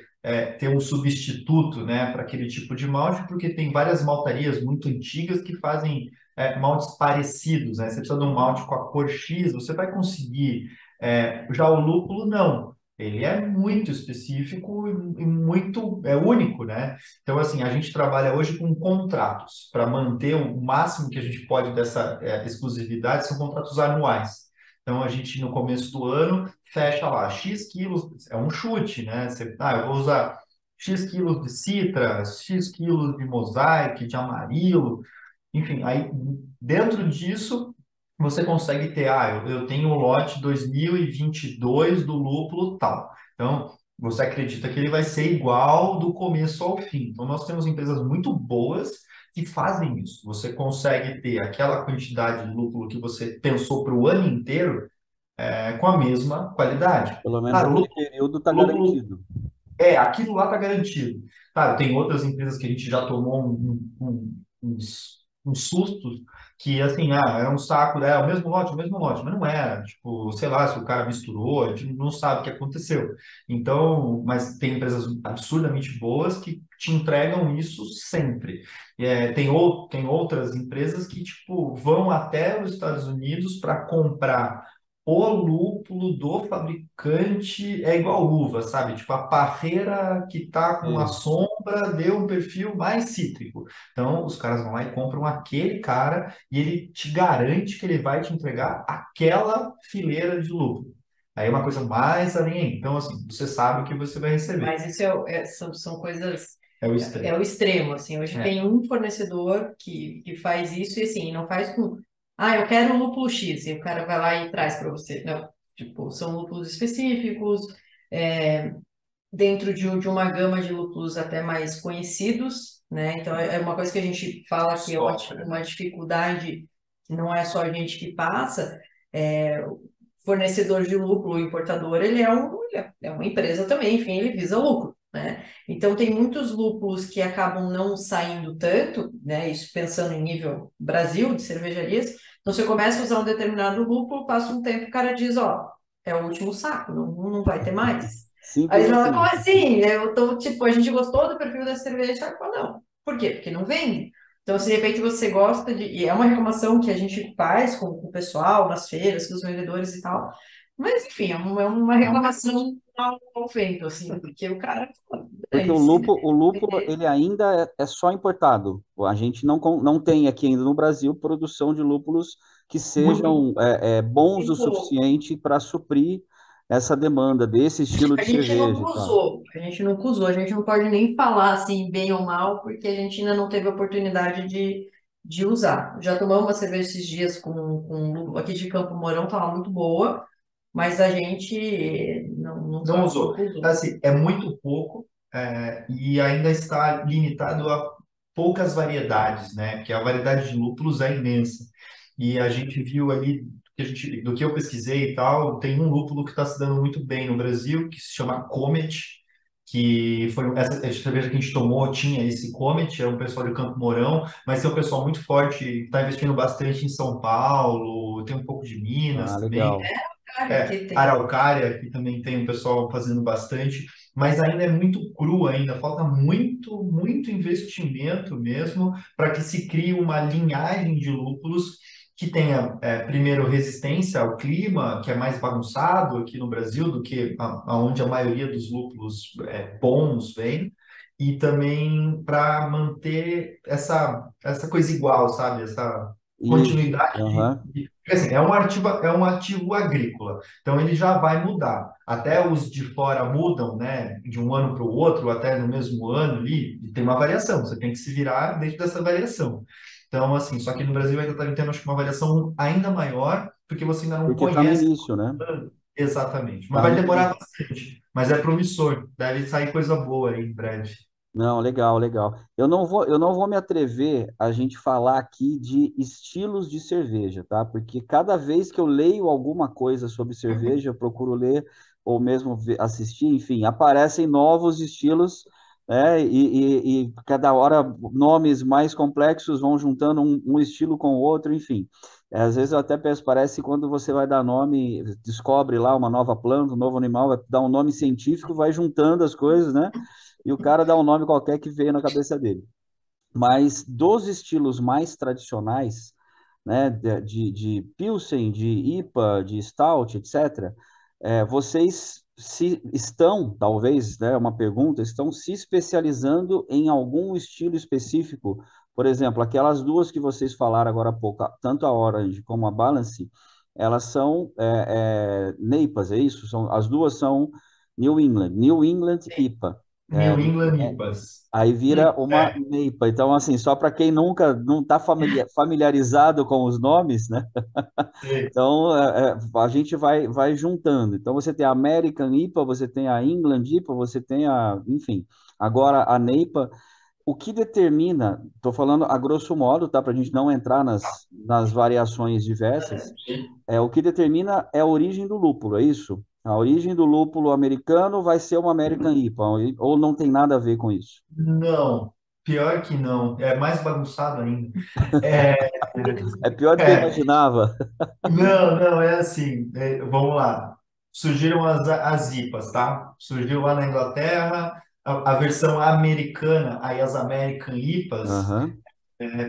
ter um substituto, né, para aquele tipo de malte, porque tem várias maltarias muito antigas que fazem maltes parecidos, né? Você precisa de um malte com a cor X, você vai conseguir. Já o lúpulo, não. Ele é muito específico e muito único, né? Então, assim, a gente trabalha hoje com contratos para manter o máximo que a gente pode dessa exclusividade, são contratos anuais. Então, a gente, no começo do ano, fecha lá X quilos, é um chute, né? Eu vou usar X quilos de citra, X quilos de mosaic, de amarilo, enfim, aí dentro disso você consegue ter, eu tenho o lote 2022 do lúpulo tal. Então, você acredita que ele vai ser igual do começo ao fim. Então, nós temos empresas muito boas que fazem isso. Você consegue ter aquela quantidade de lúpulo que você pensou para o ano inteiro com a mesma qualidade. Pelo menos Claro, aquele período está lúpulo garantido. aquilo lá está garantido. Claro, tem outras empresas que a gente já tomou uns sustos que, assim, é um saco, é o mesmo lote, mas não era. Tipo, sei lá, se o cara misturou, a gente não sabe o que aconteceu. Então, mas tem empresas absurdamente boas que te entregam isso sempre. Tem outras empresas que, tipo, vão até os Estados Unidos para comprar o lúpulo do fabricante é igual uva, sabe? Tipo, a parreira que tá com a Sim. sombra deu um perfil mais cítrico. Então, os caras vão lá e compram aquele cara e ele te garante que ele vai te entregar aquela fileira de lúpulo. Aí é uma coisa mais além ainda. Então, assim, você sabe o que você vai receber. Mas isso são coisas, É o é extremo. o extremo, assim. Hoje tem um fornecedor que faz isso e, assim, não faz com... Ah, eu quero um lúpulo X, e o cara vai lá e traz para você. Não, tipo, são lúpulos específicos, é, dentro de uma gama de lúpulos até mais conhecidos, né? Então, é uma coisa que a gente fala que é Software. uma dificuldade, que não é só a gente que passa, fornecedor de lucro, o importador, ele é uma empresa também, enfim, ele visa lucro, né? Então, tem muitos lúpulos que acabam não saindo tanto, né? Isso pensando em nível Brasil, de cervejarias. Então, você começa a usar um determinado lúpulo, passa um tempo, o cara diz, ó, é o último saco, não vai ter mais. Aí Simples você fala, como assim. assim? Eu tô, tipo, a gente gostou do perfil da cerveja? Aí fala, não. Por quê? Porque não vende. Então, se de repente você gosta de. E é uma reclamação que a gente faz com o pessoal nas feiras, com os vendedores e tal. Mas, enfim, é uma reclamação ao vento, assim, porque o cara fala, Porque o lúpulo, ele ainda é só importado. A gente não tem aqui ainda no Brasil produção de lúpulos que Muito, sejam bons o tipo, suficiente para suprir essa demanda desse estilo a de gente não cerveja e tal. cruzou, a gente não cruzou, a gente não pode nem falar assim, bem ou mal, porque a gente ainda não teve a oportunidade de usar. Já tomamos uma cerveja esses dias aqui de Campo Mourão, estava muito boa, mas a gente não nunca usou. usou. Assim, é muito pouco e ainda está limitado a poucas variedades, né? Porque a variedade de lúpulos é imensa. E a gente viu ali, do que eu pesquisei e tal, tem um lúpulo que está se dando muito bem no Brasil, que se chama Comet, que foi essa cerveja que a gente tomou, tinha esse Comet, é um pessoal de Campo Mourão, mas tem um pessoal muito forte, está investindo bastante em São Paulo, tem um pouco de Ah, Minas também. legal. Cara, que tem. Araucária, que também tem um pessoal fazendo bastante, mas ainda é muito cru ainda, falta muito, muito investimento mesmo para que se crie uma linhagem de lúpulos que tenha, primeiro, resistência ao clima, que é mais bagunçado aqui no Brasil do que aonde a maioria dos lúpulos bons vem, e também para manter essa coisa igual, sabe? Essa Isso. continuidade Aham. porque, assim, é um ativo agrícola, então ele já vai mudar. Até os de fora mudam, né, de um ano para o outro, até no mesmo ano ali, e tem uma variação, você tem que se virar dentro dessa variação. Então, assim, só que no Brasil ainda está tendo, acho que, uma variação ainda maior, porque você ainda não Porque está no conhece início, né? exatamente. Mas Está vai no demorar início. bastante, mas é promissor, deve sair coisa boa aí em breve. Não, legal, legal. Eu não vou me atrever a gente falar aqui de estilos de cerveja, tá? Porque cada vez que eu leio alguma coisa sobre cerveja, eu procuro ler ou mesmo assistir, enfim, aparecem novos estilos, né? E cada hora nomes mais complexos vão juntando um estilo com o outro, enfim. Às vezes eu até penso, parece quando você vai dar nome, descobre lá uma nova planta, um novo animal, vai dar um nome científico, vai juntando as coisas, né? E o cara dá um nome qualquer que veio na cabeça dele. Mas dos estilos mais tradicionais, né, de Pilsen, de IPA, de Stout, etc., vocês se estão, talvez, né, uma pergunta, estão se especializando em algum estilo específico? Por exemplo, aquelas duas que vocês falaram agora há pouco, tanto a Orange como a Balance, elas são NEIPAs, é isso? As duas são New England IPA. É, New England IPAs. aí vira uma É, NEIPA. Então, assim, só para quem nunca não está familiarizado com os nomes, né? sei. Então, a gente vai juntando. Então, você tem a American IPA, você tem a England IPA, você tem enfim. Agora, a NEIPA, o que determina, estou falando a grosso modo, tá? Para a gente não entrar nas variações diversas, o que determina é a origem do lúpulo, é isso? A origem do lúpulo americano vai ser uma American IPA, ou não tem nada a ver com isso? Não, pior que não. É mais bagunçado ainda. É, É pior do que eu é, imaginava. não, é assim. Vamos lá. Surgiram as IPAs, tá? Surgiu lá na Inglaterra, a versão americana, aí as American IPAs, Aham.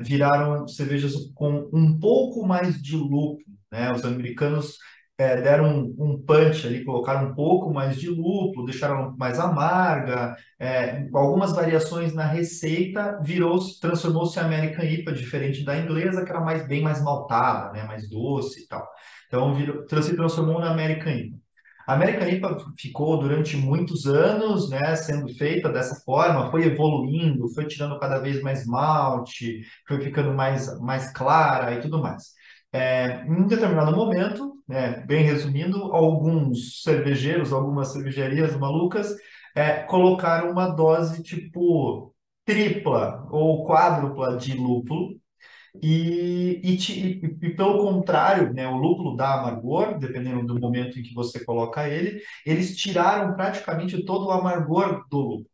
viraram cervejas com um pouco mais de lúpulo, né? Os americanos deram um punch ali, colocaram um pouco mais de lúpulo, deixaram mais amarga, algumas variações na receita, transformou-se a American IPA, diferente da inglesa, que era bem mais maltada, né? Mais doce e tal. Então se transformou na American IPA. A American IPA ficou durante muitos anos, né, sendo feita dessa forma, foi evoluindo, foi tirando cada vez mais malte, foi ficando mais clara e tudo mais. Em um determinado momento, né, bem resumindo, alguns cervejeiros, algumas cervejarias malucas, colocaram uma dose tipo tripla ou quádrupla de lúpulo e pelo contrário, né, o lúpulo dá amargor, dependendo do momento em que você coloca ele, eles tiraram praticamente todo o amargor do lúpulo,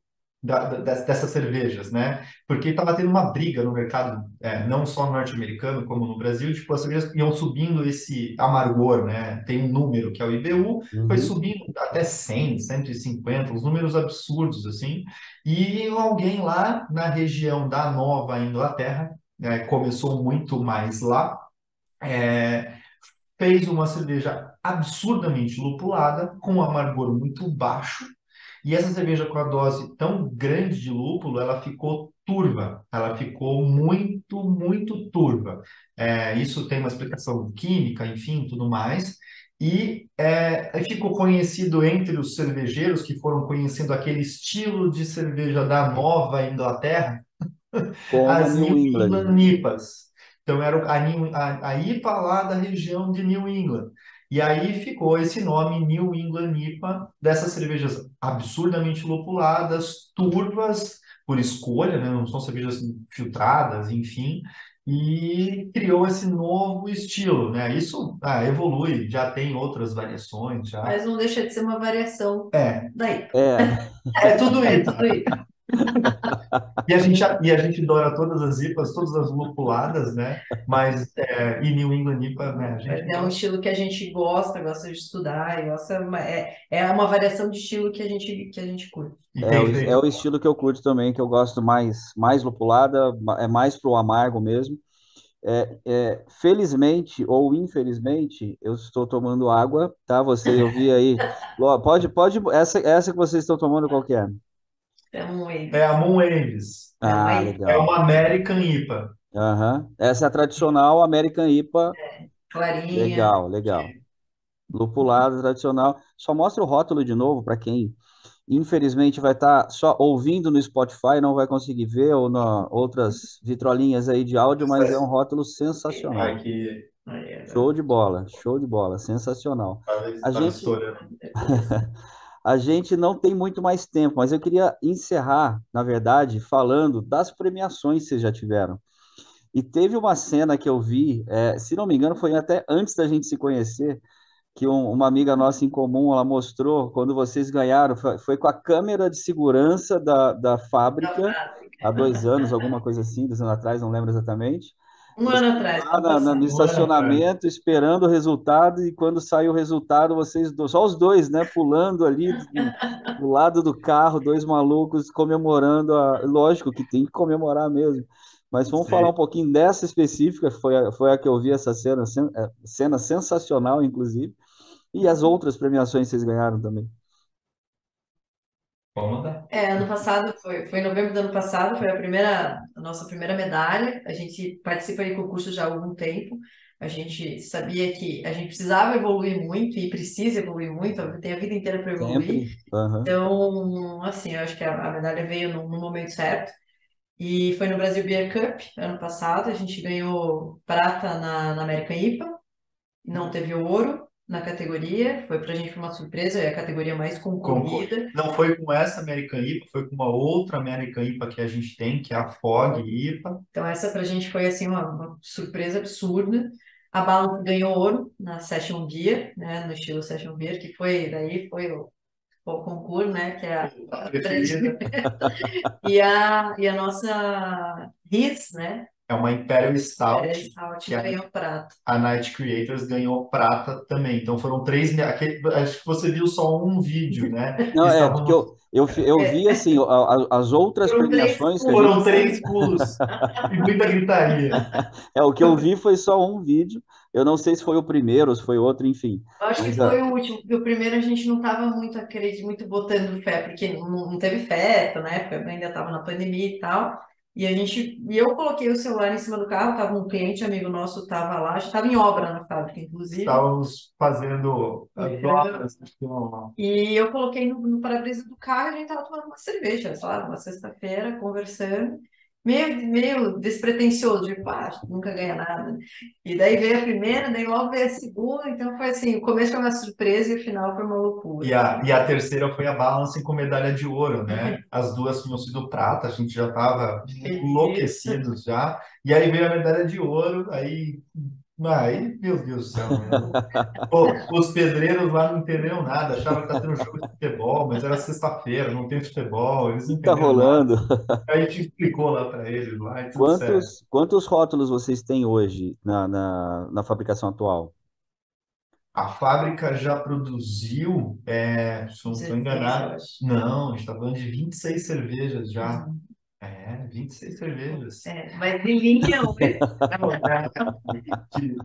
dessas cervejas, né? Porque estava tendo uma briga no mercado, não só norte-americano, como no Brasil, tipo, as cervejas iam subindo esse amargor, né? Tem um número que é o IBU, foi Uhum. subindo até 100, 150, uns números absurdos, assim, e alguém lá na região da Nova Inglaterra, começou muito mais lá, é, fez uma cerveja absurdamente lupulada, com um amargor muito baixo, e essa cerveja com a dose tão grande de lúpulo, ela ficou turva, ela ficou muito, muito turva. Isso tem uma explicação química, enfim, tudo mais. E ficou conhecido entre os cervejeiros que foram conhecendo aquele estilo de cerveja da Nova Inglaterra, Como as New New England. England IPAs. Então, era a IPA lá da região de New England. E aí ficou esse nome New England IPA, dessas cervejas absurdamente lupuladas, turvas, por escolha, né? Não são cervejas filtradas, enfim, e criou esse novo estilo, né? Isso evolui, já tem outras variações, já. Mas não deixa de ser uma variação É, daí. É, é tudo É isso. tudo isso. E a gente adora todas as IPAs, todas as lupuladas, né? Mas, e New England IPA, né? A Mas gente é um gosta. estilo que a gente gosta, gosta de estudar, e gosta, é uma variação de estilo que a gente curte. E é, tem o, é feito. o estilo que eu curto também, que eu gosto mais lupulada, é mais pro amargo mesmo. Felizmente ou infelizmente, eu estou tomando água, tá? Eu vi aí. Pode, essa que vocês estão tomando qual que é? É um É a Waves. Moon Waves. É uma Ah, É legal. uma American IPA. Aham. Essa é a tradicional American IPA. clarinha. Legal, legal. Lupulada tradicional. Só mostra o rótulo de novo para quem, infelizmente, vai estar só ouvindo no Spotify, não vai conseguir ver, ou na outras vitrolinhas aí de áudio, mas é um rótulo sensacional. Aqui, Aí, Show de bola, sensacional. A estava gente, estourando. beleza. A gente não tem muito mais tempo, mas eu queria encerrar, na verdade, falando das premiações que vocês já tiveram. E teve uma cena que eu vi, se não me engano, foi até antes da gente se conhecer, que uma amiga nossa em comum, ela mostrou quando vocês ganharam, foi com a câmera de segurança da Da fábrica, há fábrica. 2 anos, alguma coisa assim, 2 anos atrás, não lembro exatamente. Um Vocês ano atrás, lá ano passado. no Um ano atrás. estacionamento, esperando o resultado, e quando saiu o resultado, vocês dois, só os dois, né, pulando ali do lado do carro, dois malucos comemorando. Lógico que tem que comemorar mesmo. Mas vamos falar Sim. um pouquinho dessa específica, foi a que eu vi essa cena, cena sensacional, inclusive, e as outras premiações que vocês ganharam também. Vamos mandar. Ano passado, foi em novembro do ano passado, foi a nossa primeira medalha. A gente participa de concurso já há algum tempo. A gente sabia que a gente precisava evoluir muito e precisa evoluir muito, tem a vida inteira para evoluir. Sempre. Aham. Então, assim, eu acho que a medalha veio no momento certo. E foi no Brasil Beer Cup, ano passado. A gente ganhou prata na American IPA, não teve ouro na categoria. Foi pra gente uma surpresa, é a categoria mais concorrida. Não foi com essa American IPA, foi com uma outra American IPA que a gente tem, que é a Fog IPA. Então, essa pra gente foi assim uma surpresa absurda. A Balance ganhou ouro na Session Beer, né, no estilo Session Beer, que foi o concurso, né, que é A preferida e a nossa RIS, né, é uma Imperial Stout, Imperial Stout que ganhou prata. a Night Creators ganhou prata também. Então foram três. Acho que você viu só um vídeo, né? Não, Eles porque estavam. eu vi, assim, as outras Foram três premiações que a gente. Foram três pulos e muita gritaria. O que eu vi foi só um vídeo. Eu não sei se foi o primeiro ou se foi outro, enfim. Eu acho que Mas foi o último, porque o primeiro a gente não estava muito, muito botando fé, porque não teve festa na época, ainda estava na pandemia e tal. E eu coloquei o celular em cima do carro, tava um cliente amigo nosso, estava lá, estava em obra na fábrica, inclusive. Estávamos fazendo as obras. E eu coloquei no para-brisa do carro e a gente tava tomando uma cerveja, sei lá, uma sexta-feira, conversando, meio despretensioso, tipo, nunca ganha nada. E daí veio a primeira, daí logo veio a segunda, então foi assim, o começo foi uma surpresa e o final foi uma loucura. E a terceira foi a Balance com medalha de ouro, né? As duas tinham sido prata, a gente já estava Isso. enlouquecidos já. E aí veio a medalha de ouro, aí, meu Deus do céu, meu. Pô, os pedreiros lá não entenderam nada, achavam que tá tendo um jogo de futebol, mas era sexta-feira, não tem futebol, eles o não que está entenderam nada. rolando? Aí a gente explicou lá para eles, lá e tudo certo. Quantos rótulos vocês têm hoje na fabricação atual? A fábrica já produziu, se eu não estou 16, eu enganado, acho. não, a gente está falando de 26 cervejas já. Uhum. 26 cervejas. Mas em linha,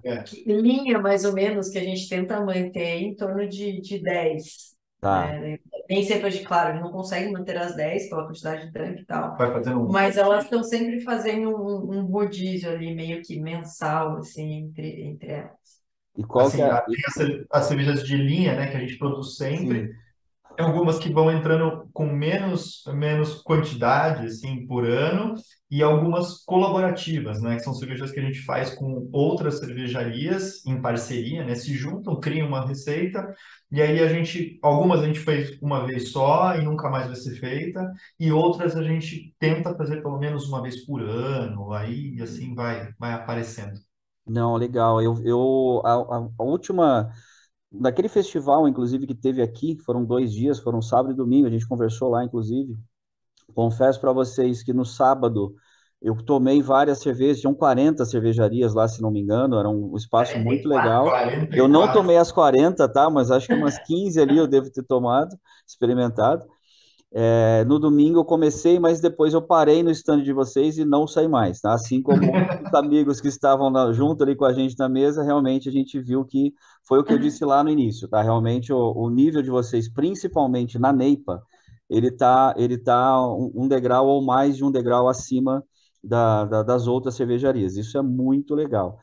É, em linha, mais ou menos, que a gente tenta manter em torno de 10, Tá. né? Nem sempre, claro, a gente não consegue manter as 10 pela quantidade de tanque e tal, vai fazendo um. mas elas estão sempre fazendo um rodízio ali, meio que mensal, assim, entre elas. E qual que Assim, é? tem as cervejas de linha, né, que a gente produz sempre. Sim. Tem algumas que vão entrando com menos quantidade, assim, por ano, e algumas colaborativas, né, que são cervejas que a gente faz com outras cervejarias em parceria, né, se juntam, criam uma receita, e aí algumas a gente fez uma vez só e nunca mais vai ser feita, e outras a gente tenta fazer pelo menos uma vez por ano, aí assim vai aparecendo. Não, legal. A última. Daquele festival, inclusive, que teve aqui, foram 2 dias, foram sábado e domingo, a gente conversou lá, inclusive. Confesso para vocês que no sábado eu tomei várias cervejas, tinham 40 cervejarias lá, se não me engano, era um espaço muito 44. legal. Eu não 44. tomei as 40, tá? Mas acho que umas 15 ali eu devo ter tomado, experimentado. No domingo eu comecei, mas depois eu parei no stand de vocês e não saí mais, tá? Assim como os amigos que estavam junto ali com a gente na mesa, realmente a gente viu que foi o que eu disse lá no início, tá? Realmente o nível de vocês, principalmente na Neipa, ele tá um degrau ou mais de um degrau acima das outras cervejarias. Isso é muito legal.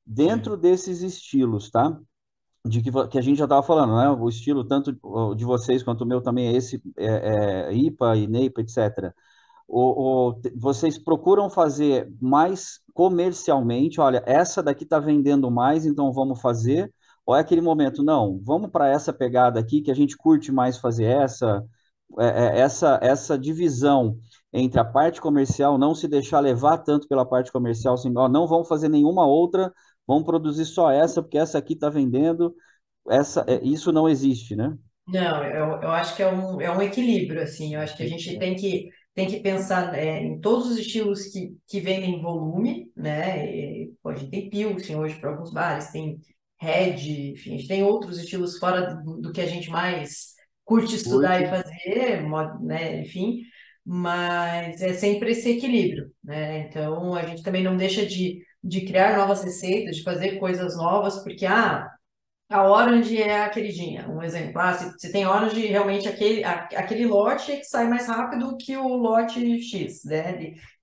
Dentro Sim. desses estilos, tá? Que a gente já estava falando, né? O estilo tanto de vocês quanto o meu também é esse, IPA e NEIPA, etc. Vocês procuram fazer mais comercialmente, olha, essa daqui está vendendo mais, então vamos fazer, Ou é aquele momento, não, vamos para essa pegada aqui que a gente curte mais fazer essa divisão entre a parte comercial, não se deixar levar tanto pela parte comercial, assim, ó, não vamos fazer nenhuma outra, vamos produzir só essa, porque essa aqui está vendendo, isso não existe, né? Não, eu acho que é um equilíbrio, assim. Eu acho que a gente tem que pensar em todos os estilos que vendem volume, né? Pô, a gente tem Pilsen hoje para alguns bares, tem Red, enfim, a gente tem outros estilos fora do que a gente mais curte estudar e Curte. fazer, né? Enfim, mas é sempre esse equilíbrio, né? Então, a gente também não deixa de criar novas receitas, de fazer coisas novas, porque, a Orange é a queridinha, um exemplo. Se tem Orange, realmente aquele lote é que sai mais rápido que o lote X, né?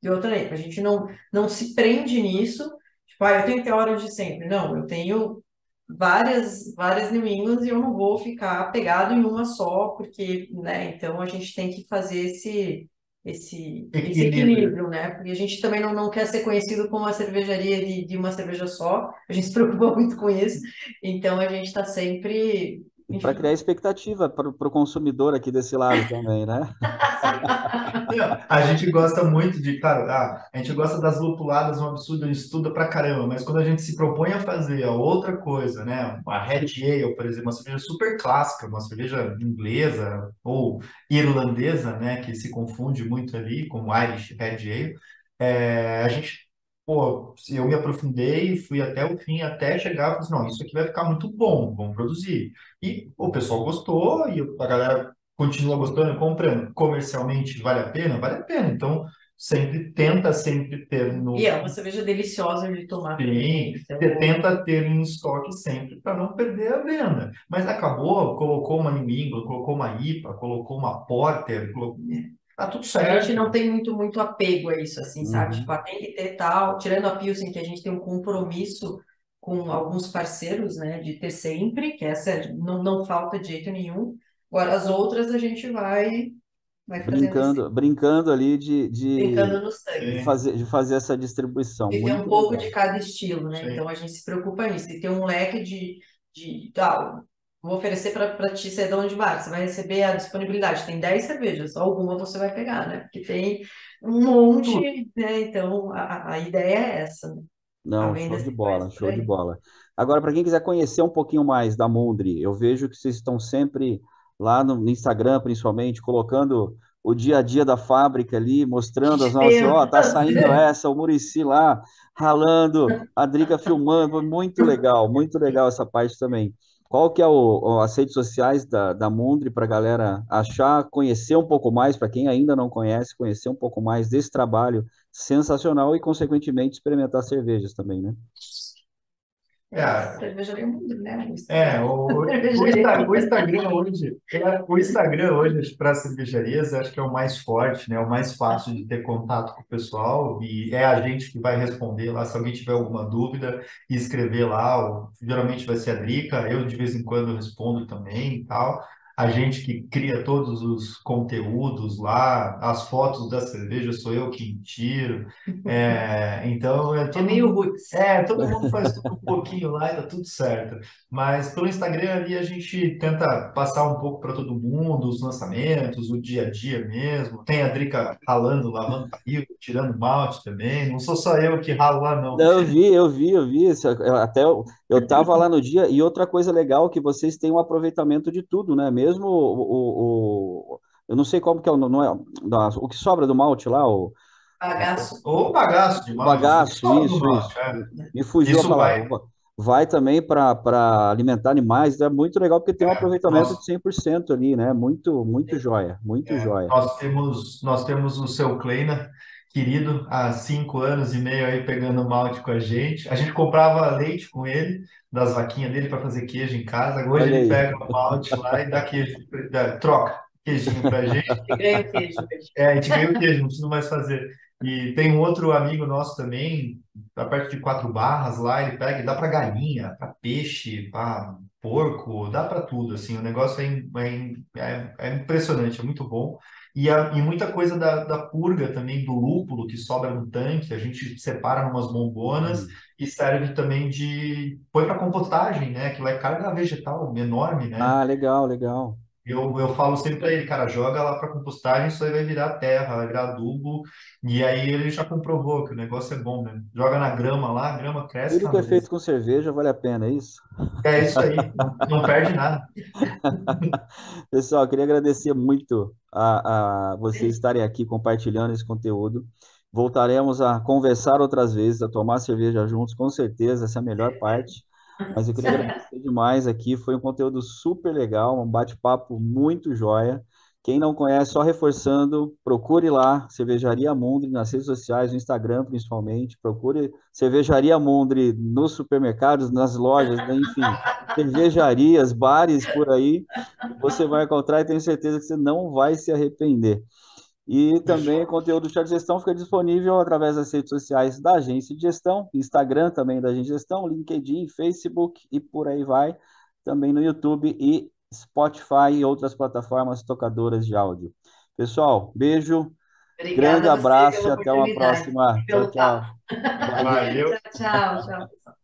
De outra letra. A gente não se prende nisso. Tipo, eu tenho que ter Orange sempre. Não, eu tenho várias New Englands e eu não vou ficar pegado em uma só, porque, né? Então a gente tem que fazer esse Equilíbrio. equilíbrio, né? Porque a gente também não quer ser conhecido como uma cervejaria de uma cerveja só. A gente se preocupa muito com isso. Então a gente está sempre, Para criar enfim. expectativa para o consumidor aqui desse lado também, né? Não, a gente gosta muito de, claro, a gente gosta das lupuladas, um absurdo, a gente estuda pra caramba, mas quando a gente se propõe a fazer a outra coisa, né, a Red Ale, por exemplo, uma cerveja super clássica, uma cerveja inglesa ou irlandesa, né, que se confunde muito ali com Irish Red Ale, a gente, pô, eu me aprofundei, fui até o fim, até chegar e falei assim, não, isso aqui vai ficar muito bom, vamos produzir. E o pessoal gostou, e a galera continua gostando, comprando. Comercialmente, vale a pena? Vale a pena. Então, sempre ter E no. é uma cerveja deliciosa de tomar Sim, também. você Então, tenta ter em estoque sempre para não perder a venda. Mas acabou, colocou uma New England, colocou uma IPA, colocou uma Porter, tá tudo a gente certo. não tem muito apego a isso, assim, sabe? Tipo, Uhum. tem que ter tal. Tirando a Pilsen, que a gente tem um compromisso com alguns parceiros, né, de ter sempre, que essa não falta de jeito nenhum. Agora, as outras a gente vai fazendo esse, Brincando ali brincando nos tanques. Sim, de fazer essa distribuição. De ter um Muito pouco de legal. cada estilo, né? sim. Então a gente se preocupa nisso, de ter um leque tal. Vou oferecer para ti ser dono de bar, você vai receber a disponibilidade. Tem 10 cervejas, alguma você vai pegar, né? Porque tem um Tudo. monte, né? Então a ideia é essa, né? A Não, venda se faz por show de aí. bola. Agora, para quem quiser conhecer um pouquinho mais da Mundri, eu vejo que vocês estão sempre lá no Instagram, principalmente, colocando o dia a dia da fábrica ali, A mostrando as gente nossas, ó, tenta. tá saindo essa, o Murici lá, ralando, a Drica filmando, muito legal essa parte também. Qual que é as redes sociais da Mundri para a galera achar, conhecer um pouco mais, para quem ainda não conhece, conhecer um pouco mais desse trabalho sensacional e, consequentemente, experimentar cervejas também, né? É, Cervejaria Mundo, né? O É, Instagram. Cervejaria O Mundo. Instagram hoje para cervejarias acho que é o mais forte, né? O mais fácil de ter contato com o pessoal e é a gente que vai responder lá se alguém tiver alguma dúvida e escrever lá. Geralmente vai ser a Drica, eu de vez em quando respondo também e tal. A gente que cria todos os conteúdos lá, as fotos da cerveja sou eu que tiro. Então É meio roots. todo mundo faz tudo um pouquinho lá e tá tudo certo. Mas pelo Instagram ali a gente tenta passar um pouco para todo mundo, os lançamentos, o dia a dia mesmo. Tem a Drica ralando, lavando barril, tirando malte também. Não sou só eu que ralo lá, não. Não, eu vi. Até eu tava lá no dia. E outra coisa legal é que vocês têm um aproveitamento de tudo, né? Mesmo eu não sei como que é não é, o que sobra do malte lá, Bagaço. Ou bagaço de o malte, o que bagaço, sobra do isso. malte. É. Me fugiu a Isso palavra. vai. Vai também para alimentar animais. É muito legal porque tem um aproveitamento de Nós 100% ali, né? Muito joia, muito joia. Nós temos o seu Kleina, querido, há 5 anos e meio aí pegando malte com a gente. A gente comprava leite com ele, das vaquinhas dele para fazer queijo em casa. Hoje Olha ele aí. pega o malte lá e dá queijo, troca queijinho para a gente. E ganha o queijo. A gente ganha o queijo, não precisa mais fazer. E tem um outro amigo nosso também, tá perto de 4 Barras lá, ele pega e dá para galinha, para peixe, para porco, dá para tudo, assim, o negócio é impressionante, é muito bom. E muita coisa da purga também, do lúpulo que sobra no tanque, a gente separa numas bombonas e serve também põe para compostagem, né? Aquilo é carga vegetal enorme, né? Ah, legal, legal. Eu falo sempre para ele, cara, joga lá para compostagem, isso aí vai virar terra, vai virar adubo. E aí ele já comprovou que o negócio é bom, né? Joga na grama lá, a grama cresce Tudo uma que é beleza. feito com cerveja vale a pena, é isso? É isso aí, não perde nada. Pessoal, queria agradecer muito a vocês estarem aqui compartilhando esse conteúdo. Voltaremos a conversar outras vezes, a tomar cerveja juntos, com certeza, essa é a melhor parte. Mas eu queria agradecer demais aqui, foi um conteúdo super legal, um bate-papo muito joia. Quem não conhece, só reforçando, procure lá, Cervejaria Mundre, nas redes sociais, no Instagram principalmente. Procure Cervejaria Mundre nos supermercados, nas lojas, né, enfim, cervejarias, bares por aí. Você vai encontrar e tenho certeza que você não vai se arrepender. E também o Fechou. conteúdo do Chat Gestão fica disponível através das redes sociais da Agência de Gestão, Instagram também da Agência de Gestão, LinkedIn, Facebook e por aí vai. Também no YouTube e Spotify e outras plataformas tocadoras de áudio. Pessoal, beijo, grande Obrigada a você abraço e pela até uma oportunidade próxima. e Tchau, pelo tchau. papo. Valeu. Valeu. Tchau, tchau, tchau.